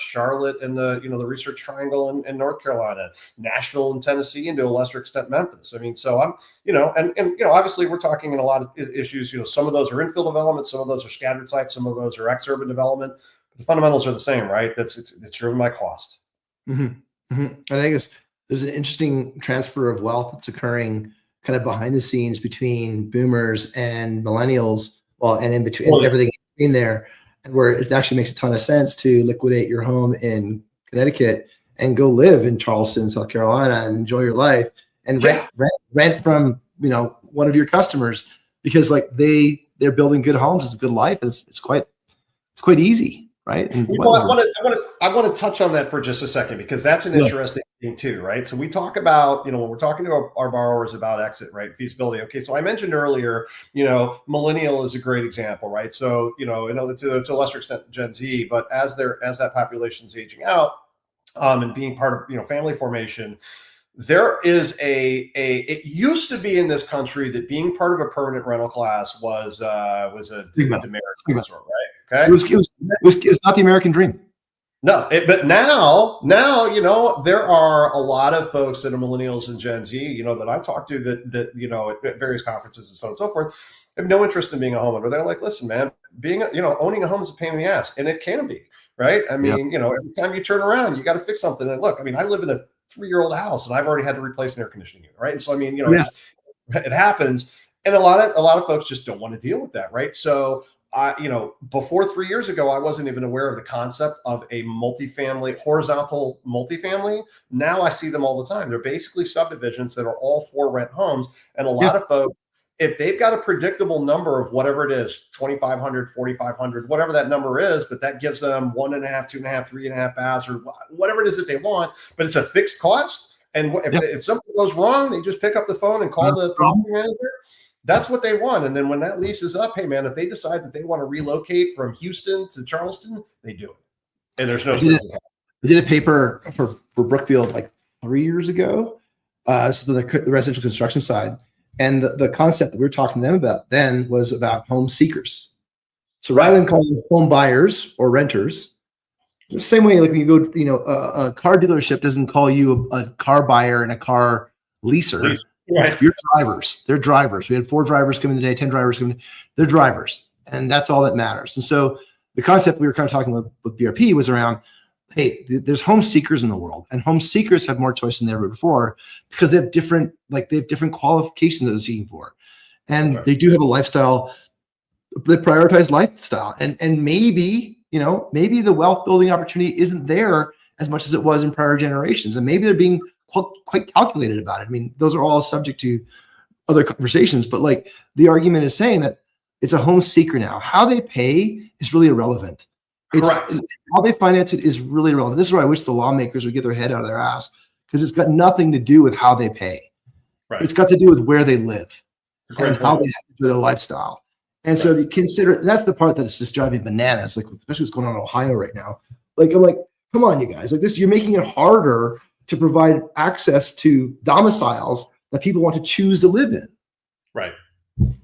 Charlotte and the Research Triangle in North Carolina, Nashville and Tennessee, and to a lesser extent Memphis. I mean, so I'm, and obviously we're talking in a lot of issues. Some of those are infill development, some of those are scattered sites, some of those are ex-urban development. But the fundamentals are the same, right? It's driven by cost. I think there's an interesting transfer of wealth that's occurring kind of behind the scenes between boomers and millennials. Well, and in between and everything in there, where it actually makes a ton of sense to liquidate your home in Connecticut and go live in Charleston, South Carolina, and enjoy your life and rent from, one of your customers, because like they're building good homes. It's a good life. And it's quite easy. Right. And I want to touch on that for just a second, because that's an interesting thing too, right? So we talk about, when we're talking to our borrowers about exit, right? Feasibility. Okay. So I mentioned earlier, millennial is a great example, right? So, it's a lesser extent Gen Z, but as that population's aging out, and being part of, family formation, there is it used to be in this country that being part of a permanent rental class was a demerit, right? Okay. It was not the American dream. No, but now, there are a lot of folks that are millennials and Gen Z, that I talk to that at various conferences and so on and so forth, have no interest in being a homeowner. They're like, listen, man, owning a home is a pain in the ass, and it can be, right? I mean, every time you turn around, you got to fix something. And look, I mean, I live in a 3-year-old house, and I've already had to replace an air conditioning unit, right? And so, I mean, it happens, and a lot of folks just don't want to deal with that, right? So before 3 years ago, I wasn't even aware of the concept of a multifamily, horizontal multifamily. Now I see them all the time. They're basically subdivisions that are all for rent homes. And a lot of folks, if they've got a predictable number of whatever it is, 2,500, 4,500, whatever that number is, but that gives them 1.5, 2.5, 3.5 baths or whatever it is that they want, but it's a fixed cost. And if something goes wrong, they just pick up the phone and call the property manager. That's what they want. And then when that lease is up, hey, man, if they decide that they want to relocate from Houston to Charleston, they do it. And there's no. I did a paper for Brookfield like 3 years ago. So the residential construction side. And the concept that we were talking to them about then was about home seekers. So rather than calling them home buyers or renters, the same way, like when you go, a car dealership doesn't call you a car buyer and a car leaser. Right. You're drivers. They're drivers. We had 4 drivers come in today, 10 drivers come in. They're drivers. And that's all that matters. And so the concept we were kind of talking with BRP was around, hey, there's home seekers in the world, and home seekers have more choice than they ever before because they have different qualifications that they're seeking for. And they do have a lifestyle, they prioritize lifestyle. And maybe the wealth building opportunity isn't there as much as it was in prior generations. And maybe they're being quite calculated about it. I mean, those are all subject to other conversations, but like the argument is saying that it's a home seeker now. How they pay is really irrelevant. How they finance it is really irrelevant. This is where I wish the lawmakers would get their head out of their ass, because it's got nothing to do with how they pay. Right. It's got to do with where they live and how they have to do their lifestyle. And so you consider, that's the part that is just driving bananas, like especially what's going on in Ohio right now. Like, I'm like, come on, you guys, like this, you're making it harder to provide access to domiciles that people want to choose to live in. Right.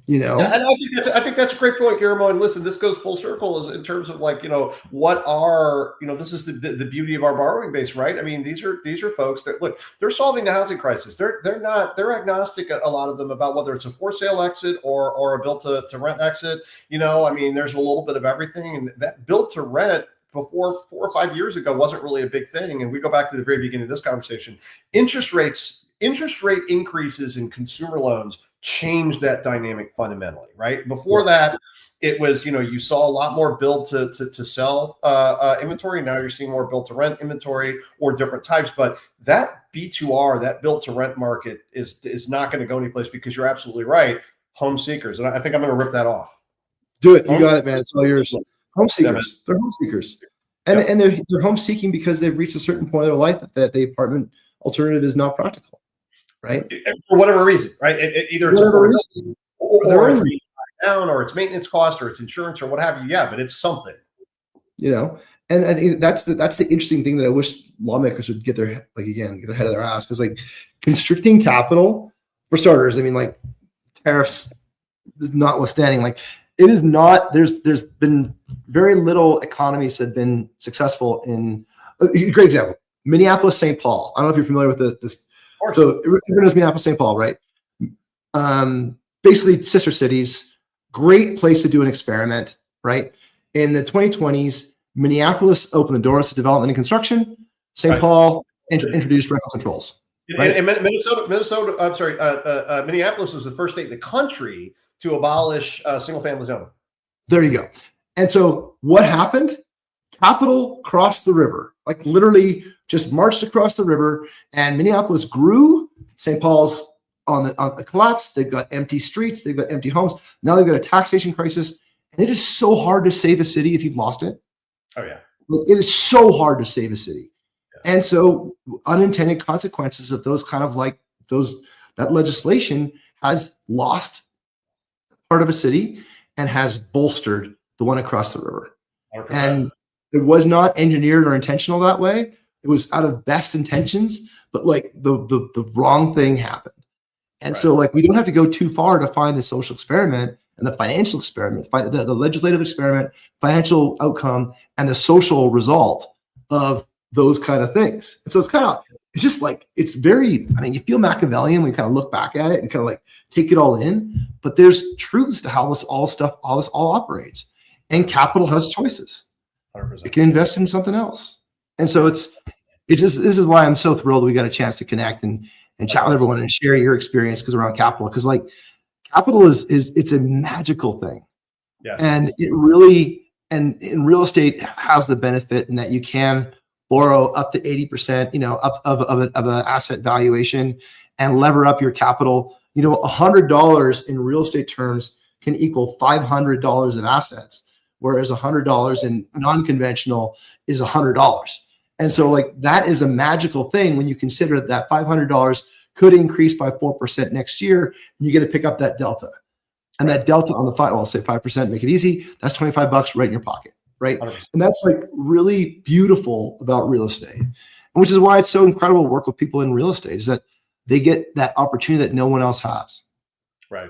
Yeah, and I think that's a great point, Guillermo. And listen, this goes full circle in terms of like, what are, this is the beauty of our borrowing base, right? I mean, these are folks that look, they're solving the housing crisis. They're agnostic, a lot of them, about whether it's a for sale exit or a built to rent exit. I mean, there's a little bit of everything, and that built to rent before 4 or 5 years ago wasn't really a big thing. And we go back to the very beginning of this conversation. Interest rate increases in consumer loans changed that dynamic fundamentally, right? Before that, it was, you saw a lot more build to sell inventory. Now you're seeing more build to rent inventory or different types. But that B2R, that build to rent market is not going to go anyplace, because you're absolutely right. Home seekers. And I think I'm going to rip that off. Do it. You got it, man. It's all yours. Home seekers. They're home seekers. And they're home seeking because they've reached a certain point of their life that the apartment alternative is not practical. Right. For whatever reason, right? Either it's affordable, or it's down, or it's maintenance cost, or it's insurance, or what have you. Yeah, but it's something. And I think that's the interesting thing that I wish lawmakers would get their head of their ass, because like constricting capital, for starters, I mean, like tariffs notwithstanding, like it is not. There's been very little economies that have been successful in. A great example: Minneapolis, St. Paul. I don't know if you're familiar with this. So everyone knows Minneapolis, St. Paul, right? Basically sister cities, great place to do an experiment, right? In the 2020s, Minneapolis opened the doors to development and construction. St. Paul introduced rental controls. Right? And Minneapolis was the first state in the country to abolish single-family zoning. There you go. And so what happened? Capital crossed the river, like literally just marched across the river, and Minneapolis grew. St. Paul's on the collapse. They've got empty streets. They've got empty homes. Now they've got a taxation crisis, and it is so hard to save a city if you've lost it. Oh yeah, it is so hard to save a city, and so unintended consequences of those kind of like that legislation has lost part of a city and has bolstered the one across the river, 100%. And it was not engineered or intentional that way. It was out of best intentions, but like the wrong thing happened. And so like we don't have to go too far to find the social experiment and the financial experiment, the legislative experiment, financial outcome, and the social result of those kind of things. And so it's just like, it's very, I mean, you feel Machiavellian when you kind of look back at it and kind of like take it all in, but there's truths to how this all operates. And capital has choices. 100%. It can invest in something else. And so it's just, this is why I'm so thrilled we got a chance to connect and chat with everyone and share your experience around capital. Because like capital is it's a magical thing. Yes. And it really, and in real estate has the benefit in that you can borrow up to 80%, up of an asset valuation and lever up your capital. $100 in real estate terms can equal $500 of assets, whereas $100 in non-conventional is $100. And so like that is a magical thing when you consider that $500 could increase by 4% next year, and you get to pick up that delta. And that delta on the I'll say 5%, make it easy. That's $25 right in your pocket, right? 100%. And that's like really beautiful about real estate, and which is why it's so incredible to work with people in real estate, is that they get that opportunity that no one else has. Right.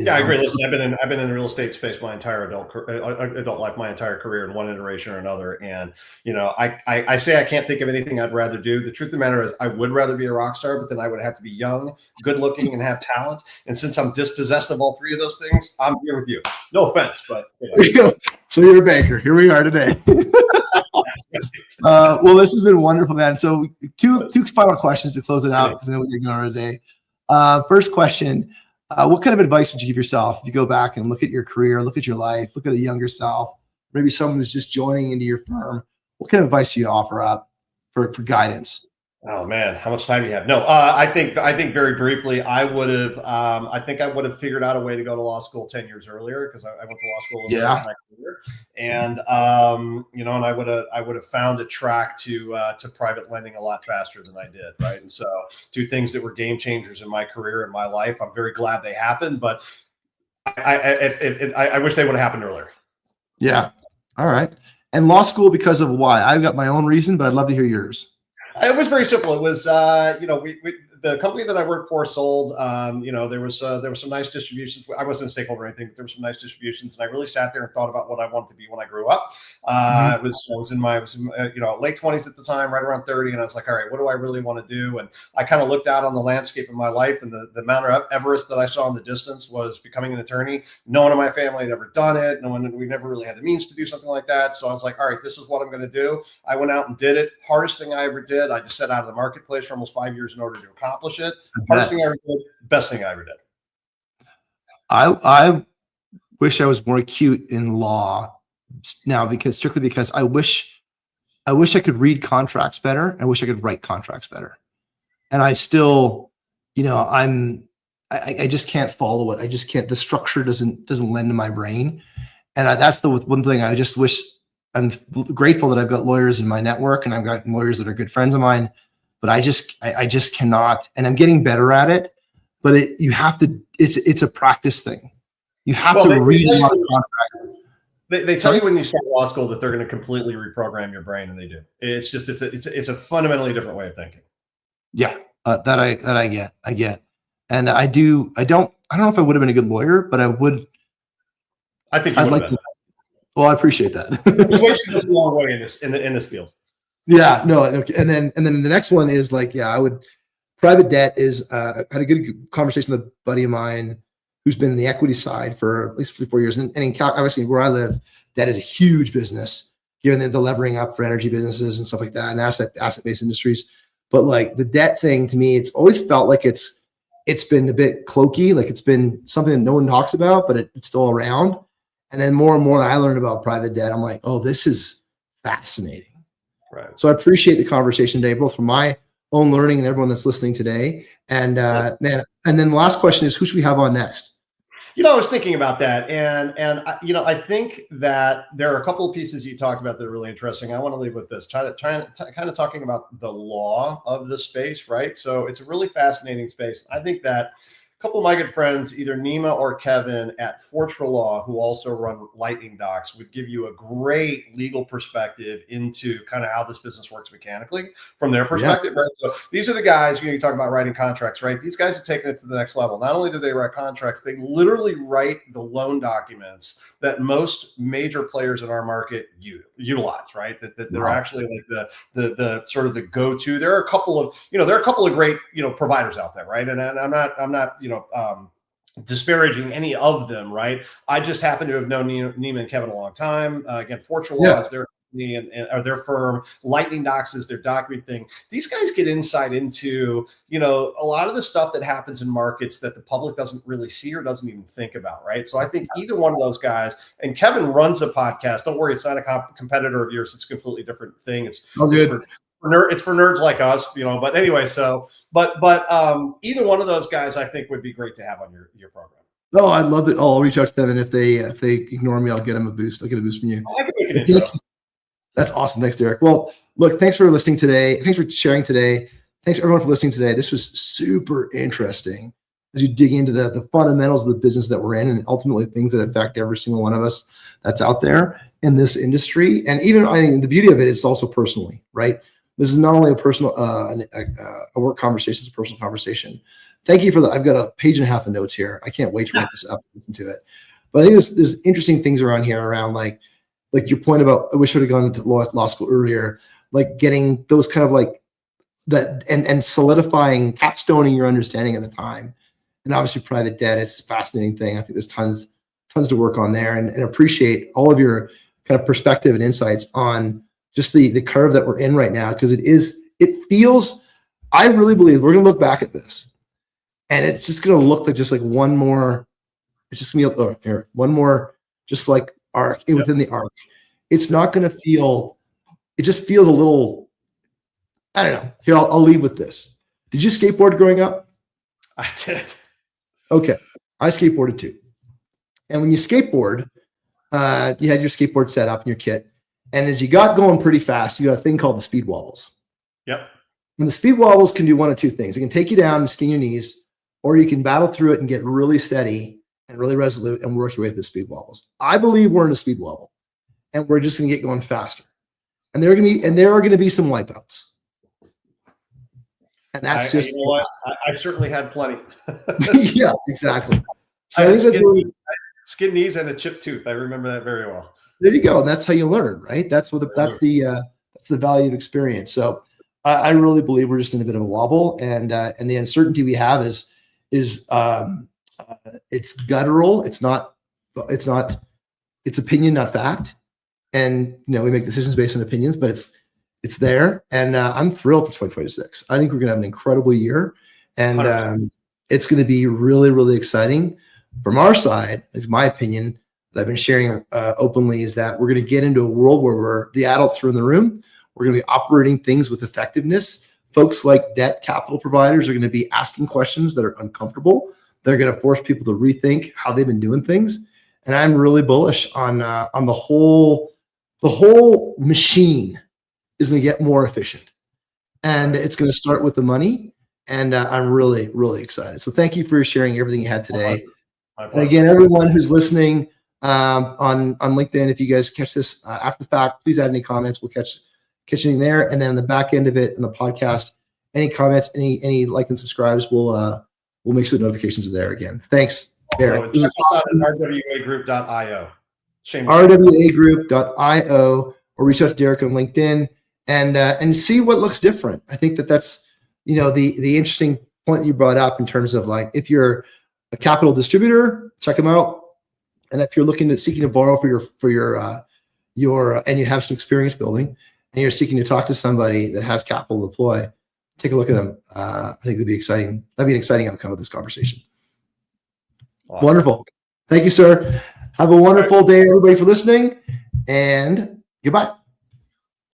Yeah, I agree. Listen, I've been in the real estate space my entire adult life, my entire career in one iteration or another. And I say I can't think of anything I'd rather do. The truth of the matter is, I would rather be a rock star, but then I would have to be young, good looking, and have talent. And since I'm dispossessed of all three of those things, I'm here with you. No offense, but so you're a banker. Here we are today. Well, this has been wonderful, man. So two final questions to close it out, because I know we're going on today. First question. What kind of advice would you give yourself if you go back and look at your career, look at your life, look at a younger self, maybe someone who's just joining into your firm? What kind of advice do you offer up for guidance? Oh man, how much time do you have? No, I think very briefly, I think I would have figured out a way to go to law school 10 years earlier, because I went to law school in my career, and and I would have found a track to private lending a lot faster than I did, right? And so two things that were game changers in my career and my life. I'm very glad they happened, but I wish they would have happened earlier. Yeah. All right. And law school, because of why? I've got my own reason, but I'd love to hear yours. It was very simple. It was, the company that I worked for sold, there was some nice distributions. I wasn't a stakeholder or anything, but there were some nice distributions. And I really sat there and thought about what I wanted to be when I grew up. I was in my late 20s at the time, right around 30. And I was like, all right, what do I really want to do? And I kind of looked out on the landscape of my life, and the Mount Everest that I saw in the distance was becoming an attorney. No one in my family had ever done it. We never really had the means to do something like that. So I was like, all right, this is what I'm going to do. I went out and did it. Hardest thing I ever did. I just sat out of the marketplace for almost 5 years in order to accomplish it. Hardest thing I ever did, best thing I ever did. I wish I was more acute in law now, because I wish I could read contracts better. I wish I could write contracts better. And I still, I just can't follow it. I just can't. The structure doesn't lend to my brain. And that's the one thing I just wish. I'm grateful that I've got lawyers in my network, and I've got lawyers that are good friends of mine, but I just cannot, and I'm getting better at it, but it's a practice thing. You have to read a lot of contracts. They tell you when you start law school that they're going to completely reprogram your brain, and they do. It's just, it's a fundamentally different way of thinking. Yeah. That I get. And I don't know if I would have been a good lawyer, but I would. I think you would have been. Well, I appreciate that. Persuasion goes a long way in this field. Yeah, no, okay. And then the next one is private debt is. I had a good conversation with a buddy of mine who's been in the equity side for at least 4 years, and obviously where I live, debt is a huge business, given the levering up for energy businesses and stuff like that, and asset-based industries. But the debt thing, to me, it's always felt like it's been a bit cloaky, like it's been something that no one talks about, but it's still around. And then more and more that I learned about private debt, I'm like, oh, this is fascinating. Right. So I appreciate the conversation today, both from my own learning and everyone that's listening today. And and then the last question is, who should we have on next? I was thinking about that, and I think that there are a couple of pieces you talked about that are really interesting. I want to leave with this, kind of talking about the law of the space, right? So it's a really fascinating space. I think that a couple of my good friends, either Nima or Kevin at Fortra Law, who also run Lightning Docs, would give you a great legal perspective into kind of how this business works mechanically from their perspective. Yeah. Right? So these are the guys, you talk about writing contracts, right? These guys have taken it to the next level. Not only do they write contracts, they literally write the loan documents that most major players in our market utilize, right? That they're actually like the sort of the go-to. There are a couple of great, providers out there, right? And I'm not disparaging any of them, right? I just happen to have known Nima and Kevin a long time. Again, Fortune Law is company or their firm. Lightning Docs is their document thing. These guys get insight into, a lot of the stuff that happens in markets that the public doesn't really see or doesn't even think about, right? So I think either one of those guys, and Kevin runs a podcast. Don't worry, it's not a competitor of yours. It's a completely different thing. It's for nerds like us, But anyway, but either one of those guys, I think, would be great to have on your program. Oh, I'd love to. I'll reach out to them, and if they ignore me, I'll get them a boost. I'll get a boost from you. That's awesome. Thanks, Derrick. Well, look, thanks for listening today. Thanks for sharing today. Thanks everyone for listening today. This was super interesting as you dig into the fundamentals of the business that we're in, and ultimately things that affect every single one of us that's out there in this industry. And even I think the beauty of it is also personally, right? This is not only a personal, a work conversation, it's a personal conversation. Thank you for that. I've got a page and a half of notes here. I can't wait to write this up and listen to it. But I think there's interesting things around here around like your point about, I wish I would have gone into law school earlier, like getting those kind of like that and solidifying, capstoning your understanding at the time. And obviously private debt, it's a fascinating thing. I think there's tons to work on there, and appreciate all of your kind of perspective and insights on just the curve that we're in right now. Because it feels, I really believe we're going to look back at this and it's just going to look like just like one more, it's just going to be one more, just like arc within the arc. It's not going to feel, it just feels a little, I don't know. Here, I'll leave with this. Did you skateboard growing up? I did. Okay. I skateboarded too. And when you skateboard, you had your skateboard set up in your kit. And as you got going pretty fast, you got a thing called the speed wobbles. Yep. And the speed wobbles can do one of two things. It can take you down and skin your knees, or you can battle through it and get really steady and really resolute and work your way through the speed wobbles. I believe we're in a speed wobble, and we're just going to get going faster. And there are going to be some wipeouts. And that's just, you know what? I certainly had plenty. Yeah, exactly. So I think that's skin knees and a chipped tooth. I remember that very well. There you go. And that's how you learn, right? That's the value of experience. So I really believe we're just in a bit of a wobble, and the uncertainty we have is it's guttural. It's opinion, not fact. And we make decisions based on opinions, but it's there. And I'm thrilled for 2026. I think we're going to have an incredible year, and it's going to be really, really exciting. From our side, it's my opinion that I've been sharing openly, is that we're going to get into a world where the adults are in the room. We're going to be operating things with effectiveness. Folks like debt capital providers are going to be asking questions that are uncomfortable. They're going to force people to rethink how they've been doing things. And I'm really bullish on the whole machine is going to get more efficient, and it's going to start with the money. And I'm really, really excited. So thank you for sharing everything you had today. And again, everyone who's listening on LinkedIn, if you guys catch this after the fact, please add any comments. We'll catch anything there. And then on the back end of it in the podcast, any comments, any like and subscribes, we'll make sure the notifications are there again. Thanks, Derrick. Check us out at rwagroup.io. rwagroup.io, or reach out to Derrick on LinkedIn and see what looks different. I think that's the interesting point that you brought up in terms of, like, if you're a capital distributor, check them out. And if you're seeking to borrow for your and you have some experience building, and you're seeking to talk to somebody that has capital to deploy, take a look at them. I think that'd be exciting. That'd be an exciting outcome of this conversation. Wow. Wonderful. Thank you, sir. Have a wonderful day, everybody, for listening, and goodbye.